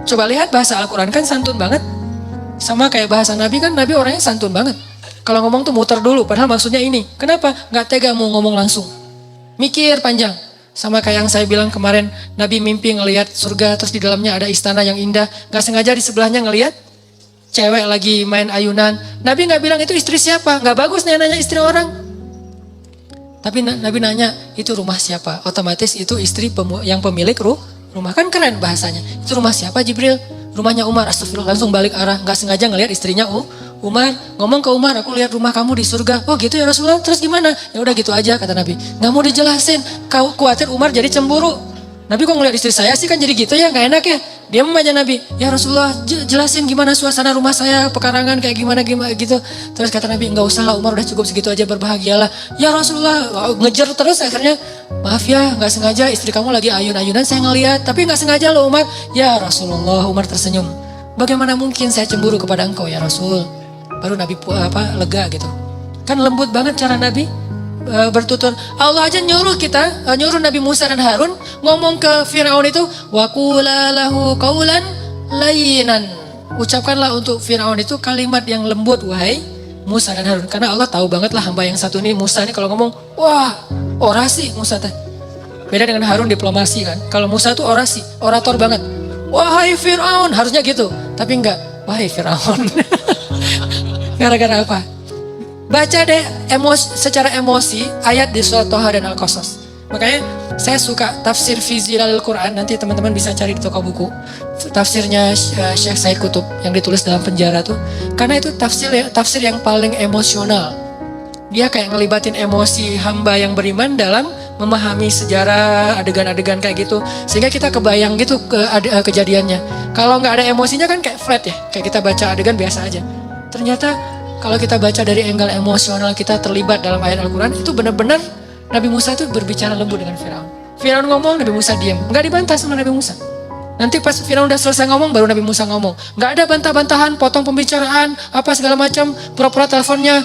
Coba lihat bahasa Al-Quran kan santun banget. Sama kayak bahasa Nabi kan, Nabi orangnya santun banget. Kalau ngomong tuh muter dulu, padahal maksudnya ini. Kenapa? Gak tega mau ngomong langsung. Mikir panjang. Sama kayak yang saya bilang kemarin, Nabi mimpi ngelihat surga, terus di dalamnya ada istana yang indah. Gak sengaja di sebelahnya ngelihat cewek lagi main ayunan. Nabi gak bilang itu istri siapa. Gak bagus nih nanya istri orang. Tapi Nabi nanya, itu rumah siapa? Otomatis itu istri yang pemilik rumah. Kan keren bahasanya. Itu rumah siapa Jibril? Rumahnya Umar. Astagfirullah, langsung balik arah. Gak sengaja ngelihat istrinya Umar. Ngomong ke Umar, aku lihat rumah kamu di surga. Oh gitu ya Rasulullah, terus gimana? Ya udah gitu aja kata Nabi. Gak mau dijelasin. Kau khawatir Umar jadi cemburu. Nabi kok ngeliat istri saya sih kan jadi gitu ya, gak enak ya. Dia aja Nabi, ya Rasulullah jelasin gimana suasana rumah saya, pekarangan kayak gimana gitu. Terus kata Nabi, enggak usah lah Umar, udah cukup segitu aja, berbahagialah. Ya Rasulullah, ngejar terus akhirnya, maaf ya gak sengaja istri kamu lagi ayun-ayunan saya ngeliat, tapi gak sengaja loh Umar. Ya Rasulullah, Umar tersenyum. Bagaimana mungkin saya cemburu kepada engkau ya Rasul. Baru Nabi lega gitu. Kan lembut banget cara Nabi bertutur. Allah aja nyuruh Nabi Musa dan Harun ngomong ke Firaun itu, wa qula lahu qawlan layyinan. Ucapkanlah untuk Firaun itu kalimat yang lembut wahai Musa dan Harun. Karena Allah tahu banget lah hamba yang satu ini, Musa ini kalau ngomong, wah orasi Musa teh. Beda dengan Harun diplomasi kan. Kalau Musa tuh orasi, orator banget. Wahai Firaun, harusnya gitu. Tapi enggak, wahai Firaun. Gara-gara apa? Baca deh secara emosi ayat di surat Toha dan Al-Qasas. Makanya saya suka tafsir fi Zilalil Quran. Nanti teman-teman bisa cari di toko buku. Tafsirnya Syekh Said Qutb yang ditulis dalam penjara tuh. Karena itu tafsir yang paling emosional. Dia kayak ngelibatin emosi hamba yang beriman dalam memahami sejarah adegan-adegan kayak gitu. Sehingga kita kebayang gitu kejadiannya. Kalau nggak ada emosinya kan kayak flat ya. Kayak kita baca adegan biasa aja. Ternyata kalau kita baca dari angle emosional, kita terlibat dalam ayat Al-Quran, itu benar-benar Nabi Musa itu berbicara lembut dengan Firaun. Firaun ngomong, Nabi Musa diam. Nggak dibantah sama Nabi Musa. Nanti pas Firaun udah selesai ngomong, baru Nabi Musa ngomong. Nggak ada bantah-bantahan, potong pembicaraan, apa segala macam, pura-pura teleponnya,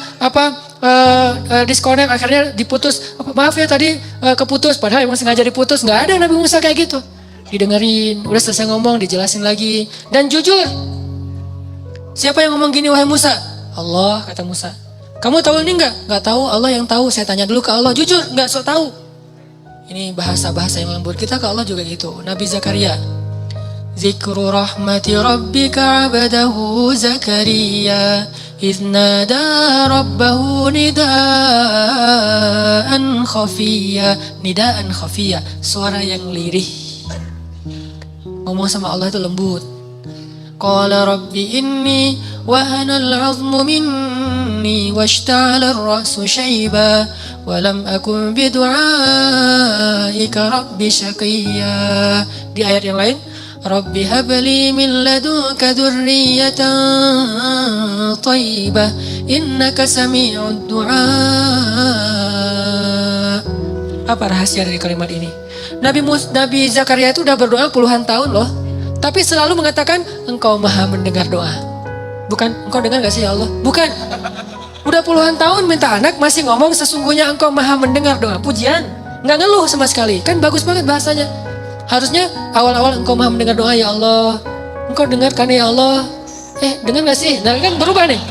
disconnect, akhirnya diputus. Maaf ya tadi keputus, padahal emang sengaja diputus. Nggak ada Nabi Musa kayak gitu. Didengerin, udah selesai ngomong, dijelasin lagi. Dan jujur, siapa yang ngomong gini wahai Musa? Allah, kata Musa. Kamu tahu ini enggak? Enggak tahu, Allah yang tahu. Saya tanya dulu ke Allah, jujur enggak sok tahu. Ini bahasa-bahasa yang lembut. Kita ke Allah juga gitu. Nabi Zakaria. Zikru rahmati rabbika abadahu Zakaria idh nada rabbahu nidaan khafiyya, suara yang lirih. Ngomong sama Allah itu lembut. Qala rabbi inni wahana al-'azmu minni washta'ala ar-ra'su shayba wa lam akun bidu'aika rabbi shaqiyya. Di ayat yang lain, rabbi habli min ladunka dzurriyyatan thayyibah innaka sami'ud du'a. Apa rahasia dari kalimat ini? Nabi Zakaria itu udah berdoa puluhan tahun loh. Tapi selalu mengatakan, engkau maha mendengar doa. Bukan, engkau dengar gak sih ya Allah? Bukan. Udah puluhan tahun minta anak, masih ngomong sesungguhnya engkau maha mendengar doa. Pujian. Nggak ngeluh sama sekali. Kan bagus banget bahasanya. Harusnya awal-awal engkau maha mendengar doa ya Allah. Engkau dengar kan ya Allah. Dengar gak sih? Nah kan berubah nih.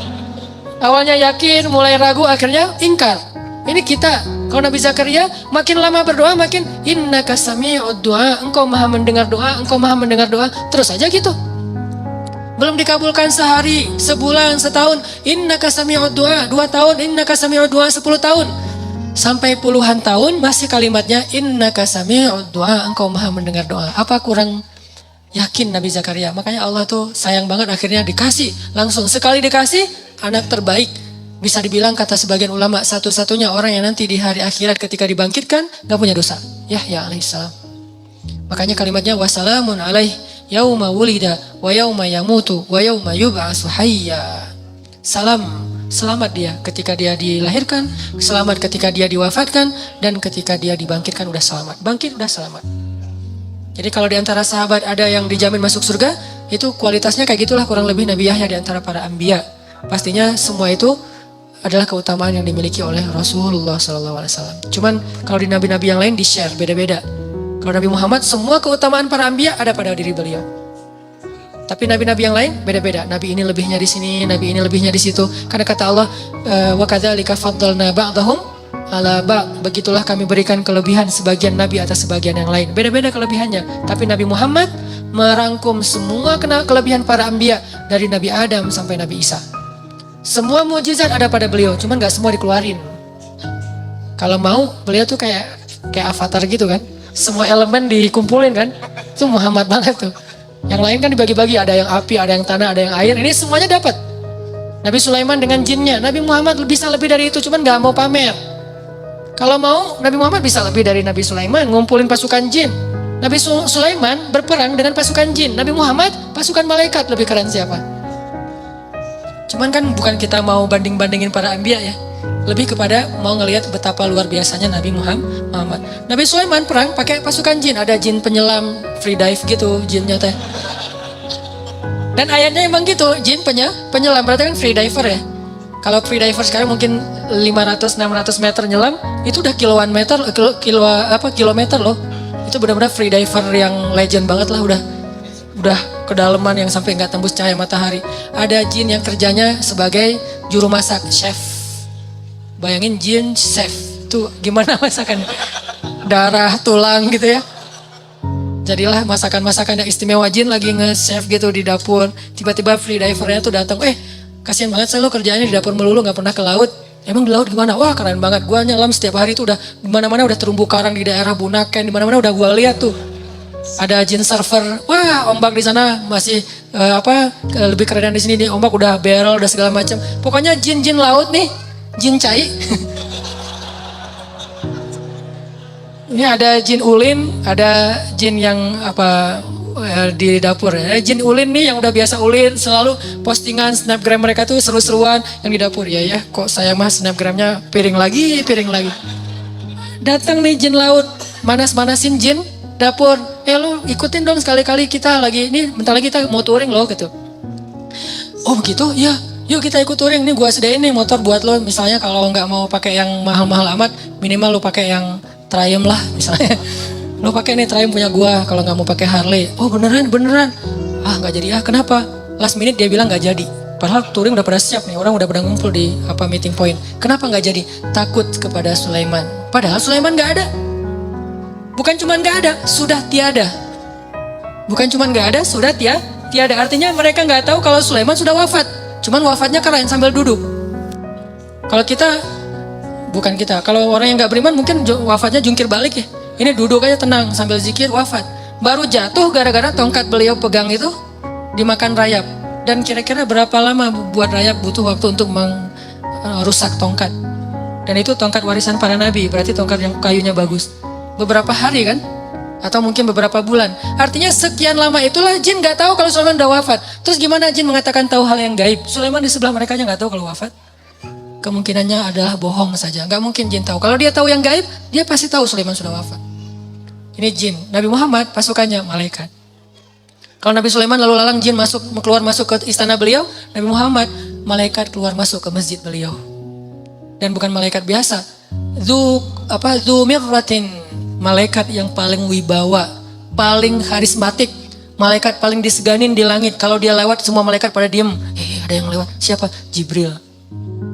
Awalnya yakin, mulai ragu, akhirnya ingkar. Ini kita. Kalau Nabi Zakaria makin lama berdoa makin innaka sami'ud du'a, engkau maha mendengar doa, engkau maha mendengar doa, terus aja gitu. Belum dikabulkan sehari, sebulan, setahun, innaka sami'ud du'a, 2 tahun, innaka sami'ud du'a, 10 tahun. Sampai puluhan tahun masih kalimatnya innaka sami'ud du'a, engkau maha mendengar doa. Apa kurang yakin Nabi Zakaria? Makanya Allah tuh sayang banget akhirnya dikasih, langsung sekali dikasih anak terbaik. Bisa dibilang kata sebagian ulama satu-satunya orang yang nanti di hari akhirat ketika dibangkitkan gak punya dosa. Yahya alaihissalam. Makanya kalimatnya wassalamun alaih yauma wulida wa yauma yamutu wa yauma yub'atsu hayya. Selamat dia ketika dia dilahirkan, selamat ketika dia diwafatkan, dan ketika dia dibangkitkan udah selamat. Bangkit udah selamat. Jadi kalau di antara sahabat ada yang dijamin masuk surga, itu kualitasnya kayak gitulah kurang lebih Nabi Yahya di antara para anbiya. Pastinya semua itu adalah keutamaan yang dimiliki oleh Rasulullah SAW. Cuman kalau di nabi-nabi yang lain di-share beda-beda. Kalau Nabi Muhammad semua keutamaan para anbiya ada pada diri beliau. Tapi nabi-nabi yang lain beda-beda. Nabi ini lebihnya di sini, nabi ini lebihnya di situ. Karena kata Allah, wa kadzalika faddalna ba'dahum ala ba'd. Begitulah kami berikan kelebihan sebagian nabi atas sebagian yang lain. Beda-beda kelebihannya. Tapi Nabi Muhammad merangkum semua kelebihan para anbiya dari Nabi Adam sampai Nabi Isa. Semua mukjizat ada pada beliau, cuman nggak semua dikeluarin. Kalau mau, beliau tuh kayak avatar gitu kan. Semua elemen dikumpulin kan. Itu Muhammad banget tuh. Yang lain kan dibagi-bagi, ada yang api, ada yang tanah, ada yang air. Ini semuanya dapat. Nabi Sulaiman dengan jinnya. Nabi Muhammad bisa lebih dari itu, cuman gak mau pamer. Kalau mau, Nabi Muhammad bisa lebih dari Nabi Sulaiman, ngumpulin pasukan jin. Nabi Sulaiman berperang dengan pasukan jin. Nabi Muhammad pasukan malaikat. Lebih keren siapa? Cuman kan bukan kita mau banding-bandingin para anbiya ya. Lebih kepada mau ngelihat betapa luar biasanya Nabi Muhammad. Nabi Sulaiman perang pakai pasukan jin. Ada jin penyelam, free dive gitu jinnya teh. Dan ayatnya emang gitu, jin penyelam. Berarti kan free diver ya. Kalau free diver sekarang mungkin 500-600 meter nyelam, itu udah kilometer loh. Itu benar-benar free diver yang legend banget lah, udah kedalaman yang sampai nggak tembus cahaya matahari. Ada jin yang kerjanya sebagai juru masak, chef. Bayangin jin chef, tuh gimana masakannya? Darah, tulang gitu ya. Jadilah masakan-masakan yang istimewa, jin lagi nge-chef gitu di dapur. Tiba-tiba free divernya tuh datang, kasihan banget saya lo kerjanya di dapur melulu gak pernah ke laut. Emang di laut gimana? Wah keren banget, gua nyelam setiap hari tuh udah dimana-mana udah terumbu karang di daerah Bunaken, dimana-mana udah gua lihat tuh. Ada jin surfer, wah ombak di sana masih lebih keren di sini nih, ombak udah barrel udah segala macam. Pokoknya jin-jin laut nih. Jin cai. Ini ada jin ulin, ada jin yang di dapur ya. Jin ulin nih yang udah biasa ulin, selalu postingan snapgram mereka tuh seru-seruan yang di dapur ya. Kok saya mah snapgramnya piring lagi. Datang nih jin laut, manas-manasin jin dapur. Lu ikutin dong sekali-kali, kita lagi ini bentar lagi kita mau touring loh gitu. Oh begitu? Ya. Yuk kita ikut touring, nih gua sediain nih motor buat lo. Misalnya kalau nggak mau pakai yang mahal-mahal amat, minimal lo pakai yang Triumph lah misalnya. Lo pakai nih Triumph punya gua kalau nggak mau pakai Harley. Oh beneran? Ah nggak jadi kenapa? Last minute dia bilang nggak jadi. Padahal touring udah pada siap nih, orang udah pada ngumpul di meeting point. Kenapa nggak jadi? Takut kepada Sulaiman. Padahal Sulaiman nggak ada. Bukan cuma nggak ada, sudah tiada. Bukan cuma nggak ada, sudah tiada. Artinya mereka nggak tahu kalau Sulaiman sudah wafat. Cuman wafatnya keren sambil duduk. Kalau orang yang nggak beriman mungkin wafatnya jungkir balik ya. Ini duduk aja tenang sambil zikir wafat. Baru jatuh gara-gara tongkat beliau pegang itu dimakan rayap. Dan kira-kira berapa lama buat rayap butuh waktu untuk merusak tongkat. Dan itu tongkat warisan para nabi, berarti tongkat yang kayunya bagus. Beberapa hari kan? Atau mungkin beberapa bulan. Artinya sekian lama itulah jin gak tahu kalau Sulaiman udah wafat. Terus gimana jin mengatakan tahu hal yang gaib? Sulaiman di sebelah mereka aja gak tahu kalau wafat. Kemungkinannya adalah bohong saja. Gak mungkin jin tahu. Kalau dia tahu yang gaib, dia pasti tahu Sulaiman sudah wafat. Ini jin. Nabi Muhammad pasukannya malaikat. Kalau Nabi Sulaiman lalu lalang jin keluar masuk ke istana beliau, Nabi Muhammad malaikat keluar masuk ke masjid beliau. Dan bukan malaikat biasa. Dzu mirratin. Malaikat yang paling wibawa, paling karismatik, malaikat paling diseganin di langit. Kalau dia lewat semua malaikat pada diem. Ada yang lewat, siapa? Jibril.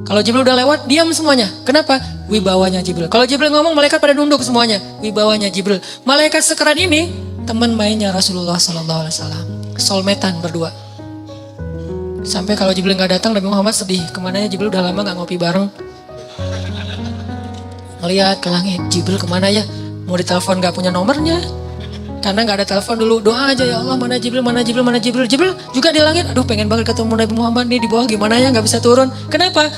Kalau Jibril udah lewat, diam semuanya. Kenapa? Wibawanya Jibril. Kalau Jibril ngomong, malaikat pada nunduk semuanya. Wibawanya Jibril. Malaikat sekeren ini, teman mainnya Rasulullah SAW. Soulmate-an berdua. Sampai kalau Jibril gak datang, Nabi Muhammad sedih. Kemana ya Jibril, udah lama gak ngopi bareng. Ngeliat ke langit, Jibril kemana ya? Mau ditelepon gak punya nomornya. Karena gak ada telepon dulu. Doa aja, ya Allah mana Jibril. Jibril juga di langit. Aduh pengen banget ketemu Nabi Muhammad nih di bawah. Gimana ya gak bisa turun. Kenapa?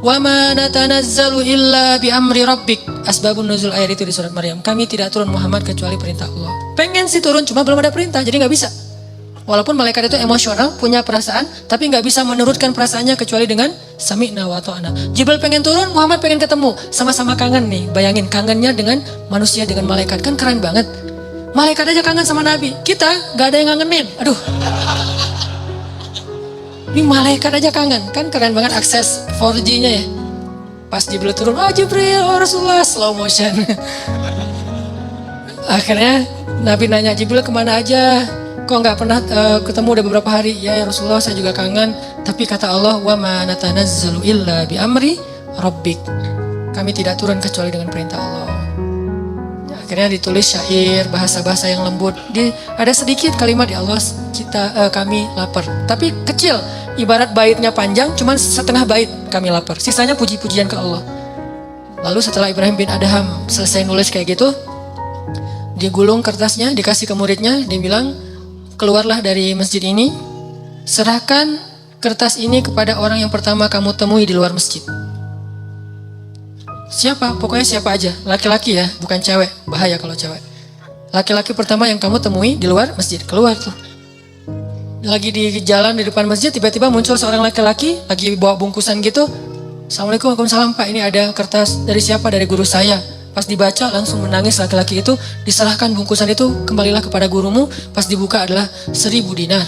Wa ma natanazzalu illa bi amri rabbik. Asbabun nuzul ayat itu di surat Maryam. Kami tidak turun Muhammad kecuali perintah Allah. Pengen sih turun cuma belum ada perintah. Jadi gak bisa. Walaupun malaikat itu emosional, punya perasaan, tapi nggak bisa menurutkan perasaannya kecuali dengan sami'na wa ta'ana. Jibril pengen turun, Muhammad pengen ketemu, sama-sama kangen nih. Bayangin kangennya dengan manusia dengan malaikat, kan keren banget. Malaikat aja kangen sama Nabi, kita nggak ada yang ngangenin. Aduh, ini malaikat aja kangen, kan keren banget akses 4G-nya ya. Pas Jibril turun, Jibril, Rasulullah, slow motion. Akhirnya Nabi nanya, Jibril kemana aja? kok nggak pernah ketemu udah beberapa hari? Ya Rasulullah, saya juga kangen. Tapi kata Allah, wa ma natanazzalu illa bi amri rabbik. Kami tidak turun kecuali dengan perintah Allah. Akhirnya ditulis syair, bahasa-bahasa yang lembut. Ada sedikit kalimat, ya Allah kami lapar. Tapi kecil, ibarat baitnya panjang, cuman setengah bait kami lapar. Sisanya puji-pujian ke Allah. Lalu setelah Ibrahim bin Adham selesai nulis kayak gitu, digulung kertasnya, dikasih ke muridnya, dia bilang, keluarlah dari masjid ini, serahkan kertas ini kepada orang yang pertama kamu temui di luar masjid. Siapa? Pokoknya siapa aja, laki-laki ya, bukan cewek, bahaya kalau cewek. Laki-laki pertama yang kamu temui di luar masjid, keluar tuh. Lagi di jalan di depan masjid, tiba-tiba muncul seorang laki-laki, lagi bawa bungkusan gitu. Assalamualaikum, waalaikumsalam Pak, ini ada kertas dari siapa? Dari guru saya. Pas dibaca langsung menangis laki-laki itu, diserahkan bungkusan itu, kembalilah kepada gurumu. Pas dibuka adalah 1000 dinar.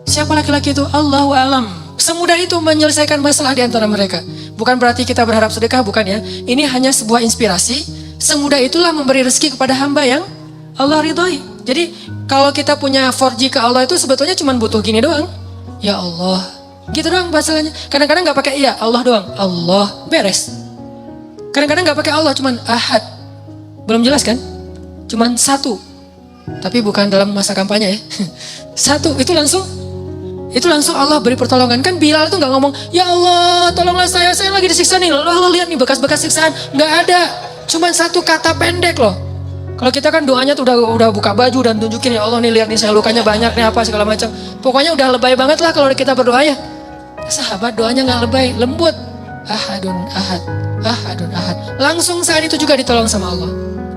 Siapa laki-laki itu? Allahu alam. Semudah itu menyelesaikan masalah di antara mereka. Bukan berarti kita berharap sedekah, bukan ya. Ini hanya sebuah inspirasi. Semudah itulah memberi rezeki kepada hamba yang Allah ridhoi. Jadi kalau kita punya 4G ke Allah itu sebetulnya cuma butuh gini doang. Ya Allah. Gitu doang bahasanya. Kadang-kadang gak pakai iya, Allah doang. Allah, beres. Kadang-kadang gak pakai Allah, cuman ahad. Belum jelas kan? Cuman satu. Tapi bukan dalam masa kampanye ya. Satu, itu langsung Allah beri pertolongan. Kan Bilal tuh gak ngomong, ya Allah tolonglah saya lagi disiksa nih. Allah lihat nih bekas-bekas siksaan. Gak ada. Cuman satu kata pendek loh. Kalau kita kan doanya tuh udah buka baju dan tunjukin, ya Allah nih lihat nih saya lukanya banyak nih apa segala macam. Pokoknya udah lebay banget lah kalau kita berdoa ya. Sahabat doanya gak lebay, lembut. Ahadun ahad, ahadun ahad. Langsung saat itu juga ditolong sama Allah.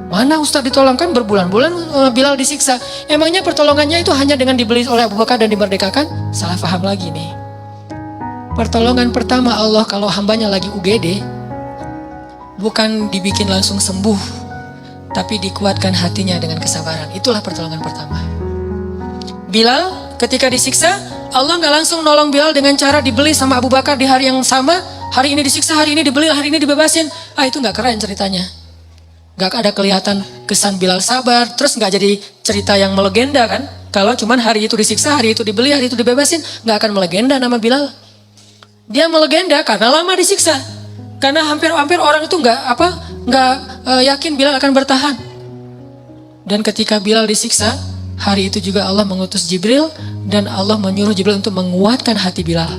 Mana Ustaz ditolong, kan berbulan-bulan Bilal disiksa. Emangnya pertolongannya itu hanya dengan dibeli oleh Abu Bakar dan dimerdekakan? Salah paham lagi nih. Pertolongan pertama Allah kalau hambanya lagi UGD, bukan dibikin langsung sembuh, tapi dikuatkan hatinya dengan kesabaran. Itulah pertolongan pertama. Bilal ketika disiksa, Allah gak langsung nolong Bilal dengan cara dibeli sama Abu Bakar di hari yang sama. Hari ini disiksa, hari ini dibeli, hari ini dibebasin. Itu gak keren ceritanya. Gak ada kelihatan kesan Bilal sabar. Terus gak jadi cerita yang melegenda kan. Kalau cuman hari itu disiksa, hari itu dibeli, hari itu dibebasin, gak akan melegenda nama Bilal. Dia melegenda karena lama disiksa. Karena hampir orang itu gak yakin Bilal akan bertahan. Dan ketika Bilal disiksa, hari itu juga Allah mengutus Jibril. Dan Allah menyuruh Jibril untuk menguatkan hati Bilal.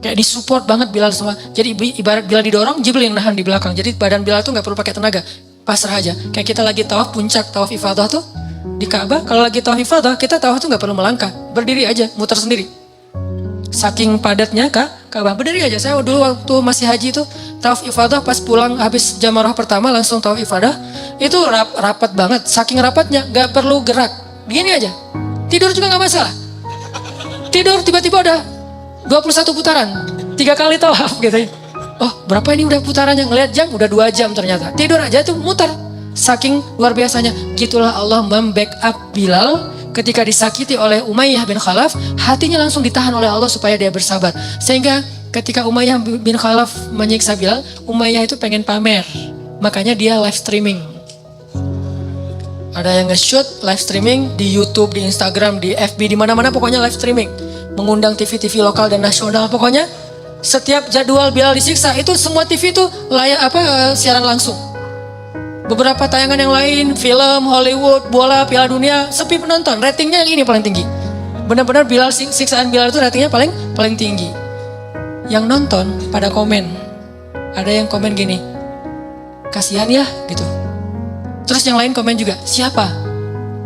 Kayak disupport banget Bilal semua. Jadi ibarat Bilal didorong, Jibril yang nahan di belakang. Jadi badan Bilal tuh gak perlu pakai tenaga. Pasrah aja. Kayak kita lagi tawaf puncak, tawaf ifadah tuh di Ka'bah. Kalau lagi tawaf ifadah, kita tawaf tuh gak perlu melangkah. Berdiri aja, muter sendiri. Saking padatnya Ka'bah, berdiri aja. Saya dulu waktu masih haji tuh tawaf ifadah, pas pulang habis jamarah pertama langsung tawaf ifadah. Itu rapat banget. Saking rapatnya gak perlu gerak. Begini aja. Tidur juga gak masalah. Tidur tiba-tiba udah 21 putaran, 3 kali tawaf gitu. Oh berapa ini udah putarannya, ngeliat jam udah 2 jam ternyata. Tidur aja tuh muter, saking luar biasanya. Gitulah Allah membackup Bilal ketika disakiti oleh Umayyah bin Khalaf. Hatinya langsung ditahan oleh Allah supaya dia bersabar. Sehingga ketika Umayyah bin Khalaf menyiksa Bilal, Umayyah itu pengen pamer. Makanya dia live streaming. Ada yang nge-shoot live streaming di YouTube, di Instagram, di FB, di mana-mana pokoknya live streaming. Mengundang TV-TV lokal dan nasional pokoknya. Setiap jadwal Bilal disiksa itu semua TV itu siaran langsung. Beberapa tayangan yang lain, film, Hollywood, bola, Piala Dunia, sepi penonton. Ratingnya yang ini paling tinggi. Benar-benar siksaan Bilal itu ratingnya paling tinggi. Yang nonton pada komen. Ada yang komen gini, kasihan ya gitu. Terus yang lain komen juga, siapa?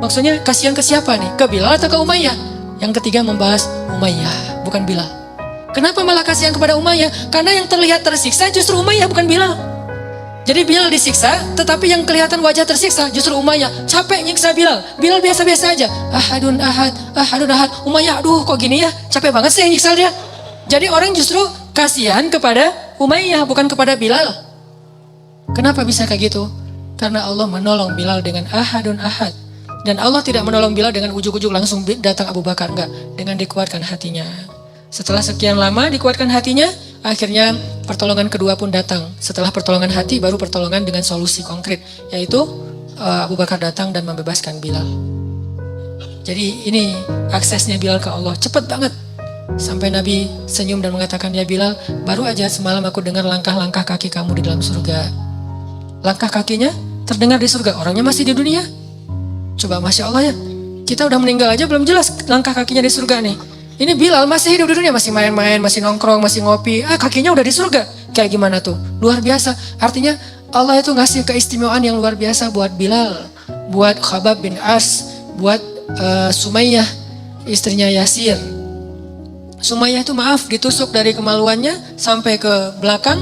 Maksudnya kasihan ke siapa nih? Ke Bilal atau ke Umayyah? Yang ketiga membahas Umayyah, bukan Bilal. Kenapa malah kasihan kepada Umayyah? Karena yang terlihat tersiksa justru Umayyah, bukan Bilal. Jadi Bilal disiksa, tetapi yang kelihatan wajah tersiksa justru Umayyah. Capek nyiksa Bilal. Bilal biasa-biasa aja. Ahadun ahad, ahadun ahad. Umayyah, aduh kok gini ya? Capek banget sih nyiksa dia. Jadi orang justru kasihan kepada Umayyah, bukan kepada Bilal. Kenapa bisa kayak gitu? Karena Allah menolong Bilal dengan ahadun ahad. Dan Allah tidak menolong Bilal dengan ujuk-ujuk langsung datang Abu Bakar. Enggak, dengan dikuatkan hatinya. Setelah sekian lama dikuatkan hatinya, akhirnya pertolongan kedua pun datang. Setelah pertolongan hati, baru pertolongan dengan solusi konkret. Yaitu Abu Bakar datang dan membebaskan Bilal. Jadi ini aksesnya Bilal ke Allah, cepat banget. Sampai Nabi senyum dan mengatakan, ya Bilal, baru aja semalam aku dengar langkah-langkah kaki kamu di dalam surga. Langkah kakinya terdengar di surga, orangnya masih di dunia. Coba Masya Allah ya, kita udah meninggal aja belum jelas langkah kakinya di surga nih. Ini Bilal masih hidup di dunia, masih main-main, masih nongkrong, masih ngopi. Kakinya udah di surga. Kayak gimana tuh? Luar biasa. Artinya Allah itu ngasih keistimewaan yang luar biasa buat Bilal, buat Khabbab bin As, buat Sumayyah, istrinya Yasir. Sumayyah itu maaf ditusuk dari kemaluannya sampai ke belakang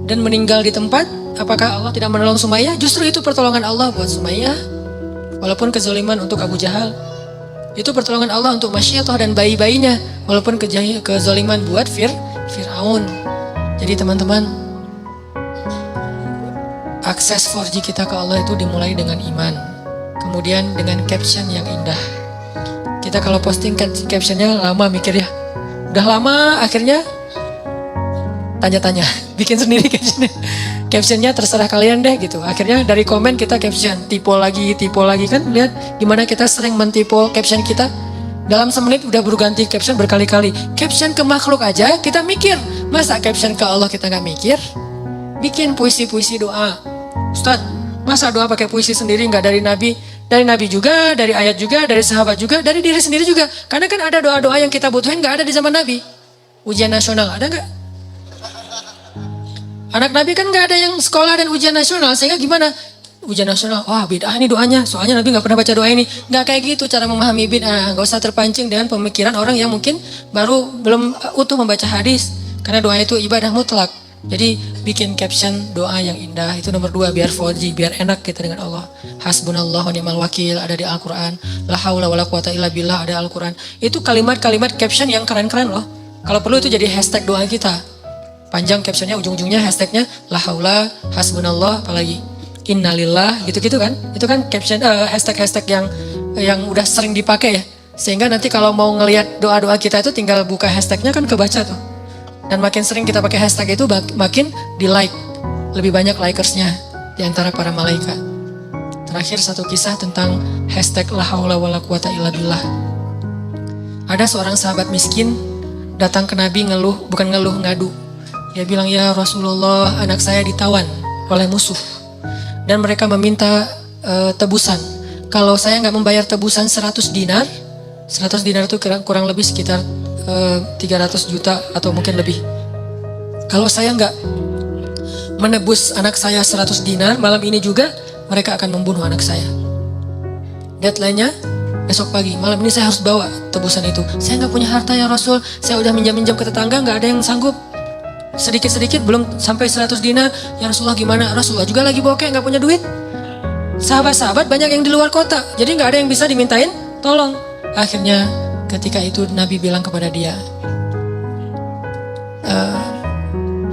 dan meninggal di tempat. Apakah Allah tidak menolong Sumayyah? Justru itu pertolongan Allah buat Sumayyah. Walaupun kezaliman untuk Abu Jahal, itu pertolongan Allah untuk Masyiatah dan bayi-bayinya. Walaupun kezaliman buat Fir'aun. Jadi teman-teman, akses 4G kita ke Allah itu dimulai dengan iman. Kemudian dengan caption yang indah. Kita kalau posting captionnya lama mikir ya. Udah lama akhirnya tanya-tanya. Bikin sendiri captionnya. Captionnya terserah kalian deh gitu. Akhirnya dari komen kita caption. Tipe lagi kan. Lihat gimana kita sering mentipe caption kita. Dalam semenit udah berganti caption berkali-kali. Caption ke makhluk aja kita mikir. Masa caption ke Allah kita gak mikir? Bikin puisi-puisi doa. Ustadz, masa doa pakai puisi sendiri nggak dari Nabi? Dari Nabi juga, dari ayat juga, dari sahabat juga, dari diri sendiri juga. Karena kan ada doa-doa yang kita butuhin nggak ada di zaman Nabi. Ujian nasional ada nggak? Anak Nabi kan nggak ada yang sekolah dan ujian nasional, sehingga gimana? Ujian nasional, wah bid'ah nih doanya. Soalnya Nabi nggak pernah baca doa ini. Nggak kayak gitu cara memahami bid'ah. Nggak usah terpancing dengan pemikiran orang yang mungkin belum utuh membaca hadis. Karena doa itu ibadah mutlak. Jadi bikin caption doa yang indah itu nomor 2 biar 4G, biar enak kita dengan Allah. Hasbunallah wa ni'mal wakil ada di Al-Quran. La haula wala quwata illa billah ada Al-Quran. Itu kalimat-kalimat caption yang keren-keren loh. Kalau perlu itu jadi hashtag doa kita. Panjang captionnya, ujung-ujungnya hashtagnya la haula, hasbunallah, apalagi innalillah gitu-gitu kan. Itu kan caption hashtag-hashtag yang udah sering dipakai ya. Sehingga nanti kalau mau ngelihat doa-doa kita itu tinggal buka hashtagnya kan kebaca tuh. Dan makin sering kita pakai hashtag itu makin di like. Lebih banyak likersnya di antara para malaikat. Terakhir satu kisah tentang hashtag la haula wala quwata illa billah. Ada seorang sahabat miskin datang ke Nabi ngadu. Dia bilang, ya Rasulullah, anak saya ditawan oleh musuh. Dan mereka meminta tebusan. Kalau saya nggak membayar tebusan 100 dinar itu kurang lebih sekitar 300 juta atau mungkin lebih. Kalau saya nggak menebus anak saya 100 dinar malam ini juga, mereka akan membunuh anak saya. Deadline-nya besok pagi. Malam ini saya harus bawa tebusan itu. Saya nggak punya harta ya Rasul. Saya udah minjam ke tetangga, nggak ada yang sanggup. Sedikit-sedikit belum sampai 100 dinar. Ya Rasulullah gimana? Rasulullah juga lagi bokeh, nggak punya duit. Sahabat-sahabat banyak yang di luar kota, jadi nggak ada yang bisa dimintain tolong. Akhirnya ketika itu Nabi bilang kepada dia,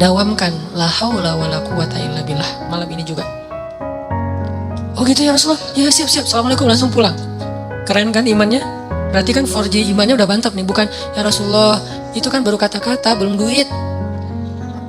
dawamkan la haula wala quwata illa billah malam ini juga. Oh gitu ya Rasulullah? Ya siap. Assalamualaikum, langsung pulang. Keren kan imannya? Berarti kan 4G imannya udah mantap nih. Bukan ya Rasulullah, itu kan baru kata-kata, belum duit.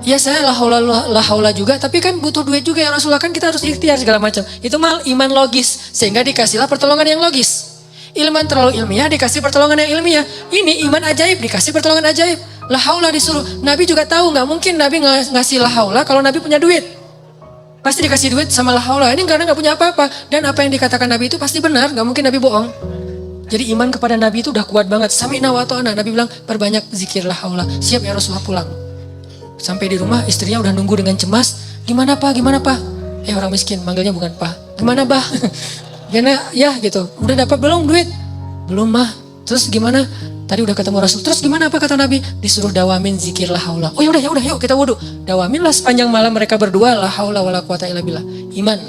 Ya saya la haula juga, tapi kan butuh duit juga ya Rasulullah, kan kita harus ikhtiar segala macam. Itu mal iman logis, sehingga dikasihlah pertolongan yang logis. Ilman terlalu ilmiah dikasih pertolongan yang ilmiah. Ini iman ajaib dikasih pertolongan ajaib. La haula disuruh. Nabi juga tahu nggak mungkin Nabi ngasih la haula kalau Nabi punya duit. Pasti dikasih duit sama la haula. Ini karena nggak punya apa-apa. Dan apa yang dikatakan Nabi itu pasti benar. Nggak mungkin Nabi bohong. Jadi iman kepada Nabi itu udah kuat banget. Sami'na wa ta'na. Nabi bilang perbanyak zikir la haula. Siap ya Rasulullah pulang. Sampai di rumah istrinya udah nunggu dengan cemas. Gimana pak? Orang miskin manggilnya bukan pak. Gimana bah? Gimana ya gitu. Udah dapat belum duit? Belum mah. Terus gimana? Tadi udah ketemu Rasul. Terus gimana apa kata Nabi? Disuruh dawamin zikir la haula. Oh ya udah yuk kita wudu. Dawamin lah sepanjang malam mereka berdua la haula wala quwata illa billah. Iman.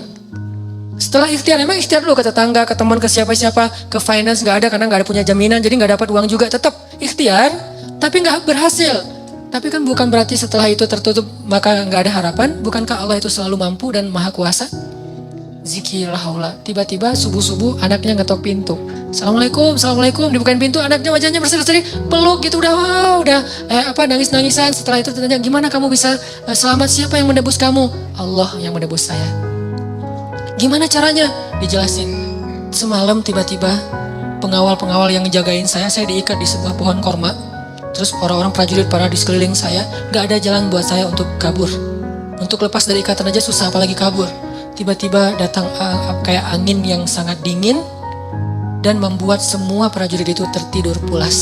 Setelah ikhtiar, emang ikhtiar dulu ke tetangga, ke teman, ke siapa-siapa, ke finance nggak ada karena nggak ada punya jaminan, jadi nggak dapat uang juga. Tetap ikhtiar, tapi nggak berhasil. Tapi kan bukan berarti setelah itu tertutup maka nggak ada harapan. Bukankah Allah itu selalu mampu dan maha kuasa? Zikir la haula. Tiba-tiba subuh-subuh anaknya ngetok pintu. Assalamualaikum, dibukain pintu, anaknya wajahnya berseri-seri, peluk gitu, udah nangis-nangisan. Setelah itu ditanya, gimana kamu bisa selamat? Siapa yang menebus kamu? Allah yang menebus saya. Gimana caranya? Dijelasin. Semalam tiba-tiba pengawal-pengawal yang jagain saya diikat di sebuah pohon korma. Terus orang-orang prajurit para di sekeliling saya, gak ada jalan buat saya untuk kabur. Untuk lepas dari ikatan aja susah, apalagi kabur. Tiba-tiba datang kayak angin yang sangat dingin dan membuat semua prajurit itu tertidur pulas.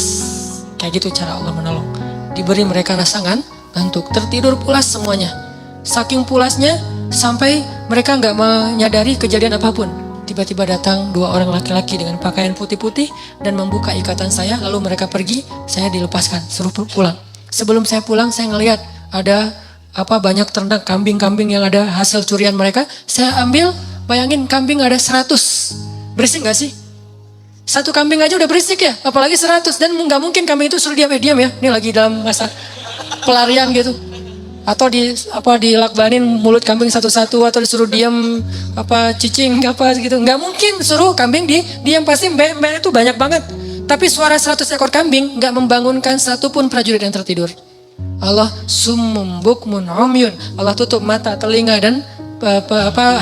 Kayak gitu cara Allah menolong. Diberi mereka rasa ngantuk, tertidur pulas semuanya. Saking pulasnya sampai mereka gak menyadari kejadian apapun. Tiba-tiba datang 2 orang laki-laki dengan pakaian putih-putih dan membuka ikatan saya, lalu mereka pergi, saya dilepaskan, suruh pulang. Sebelum saya pulang, saya ngelihat ada banyak ternak kambing-kambing yang ada hasil curian mereka. Saya ambil, bayangin kambing ada 100. Berisik gak sih? Satu kambing aja udah berisik ya, apalagi 100. Dan gak mungkin kambing itu suruh diam ya. Ini lagi dalam masa pelarian gitu. Atau dilakbanin mulut kambing satu-satu, atau disuruh diam cicing gitu. Nggak mungkin suruh kambing diam, pasti mbak itu banyak banget. Tapi suara 100 ekor kambing nggak membangunkan satupun prajurit yang tertidur. Allah summum bukmun umyun. Allah tutup mata, telinga dan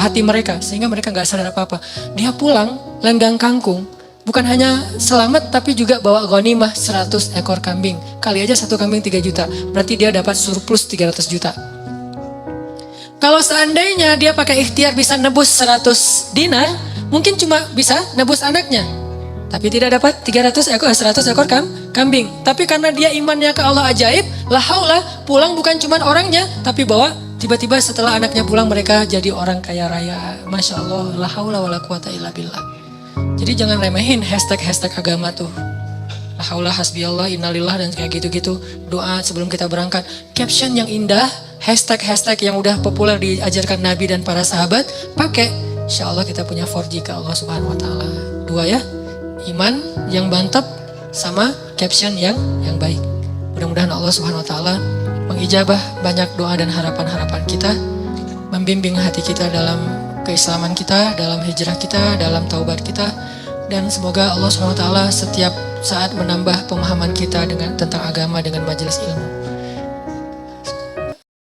hati mereka sehingga mereka nggak sadar apa-apa. Dia pulang lenggang kangkung. Bukan hanya selamat tapi juga bawa ghanimah 100 ekor kambing. Kali aja satu kambing 3 juta. Berarti dia dapat surplus 300 juta. Kalau seandainya dia pakai ikhtiar bisa nebus 100 dinar, mungkin cuma bisa nebus anaknya. Tapi tidak dapat 100 ekor kambing. Tapi karena dia imannya ke Allah ajaib, la haula, pulang bukan cuma orangnya, tapi bawa tiba-tiba setelah anaknya pulang mereka jadi orang kaya raya. Masya Allah, la haula wala quwata illa billah. Jadi jangan remehin hashtag agama tuh. La haula hasbiyallah innalillah dan kayak gitu-gitu. Doa sebelum kita berangkat. Caption yang indah, hashtag yang udah populer diajarkan Nabi dan para sahabat, pakai. Insya Allah kita punya 4G ke Allah Subhanahu Wa Taala. 2 ya, iman yang mantap sama caption yang baik. Mudah-mudahan Allah Subhanahu Wa Taala mengijabah banyak doa dan harapan-harapan kita, membimbing hati kita dalam keislaman kita, dalam hijrah kita, dalam taubat kita, dan semoga Allah SWT setiap saat menambah pemahaman kita tentang agama dengan majelis ilmu.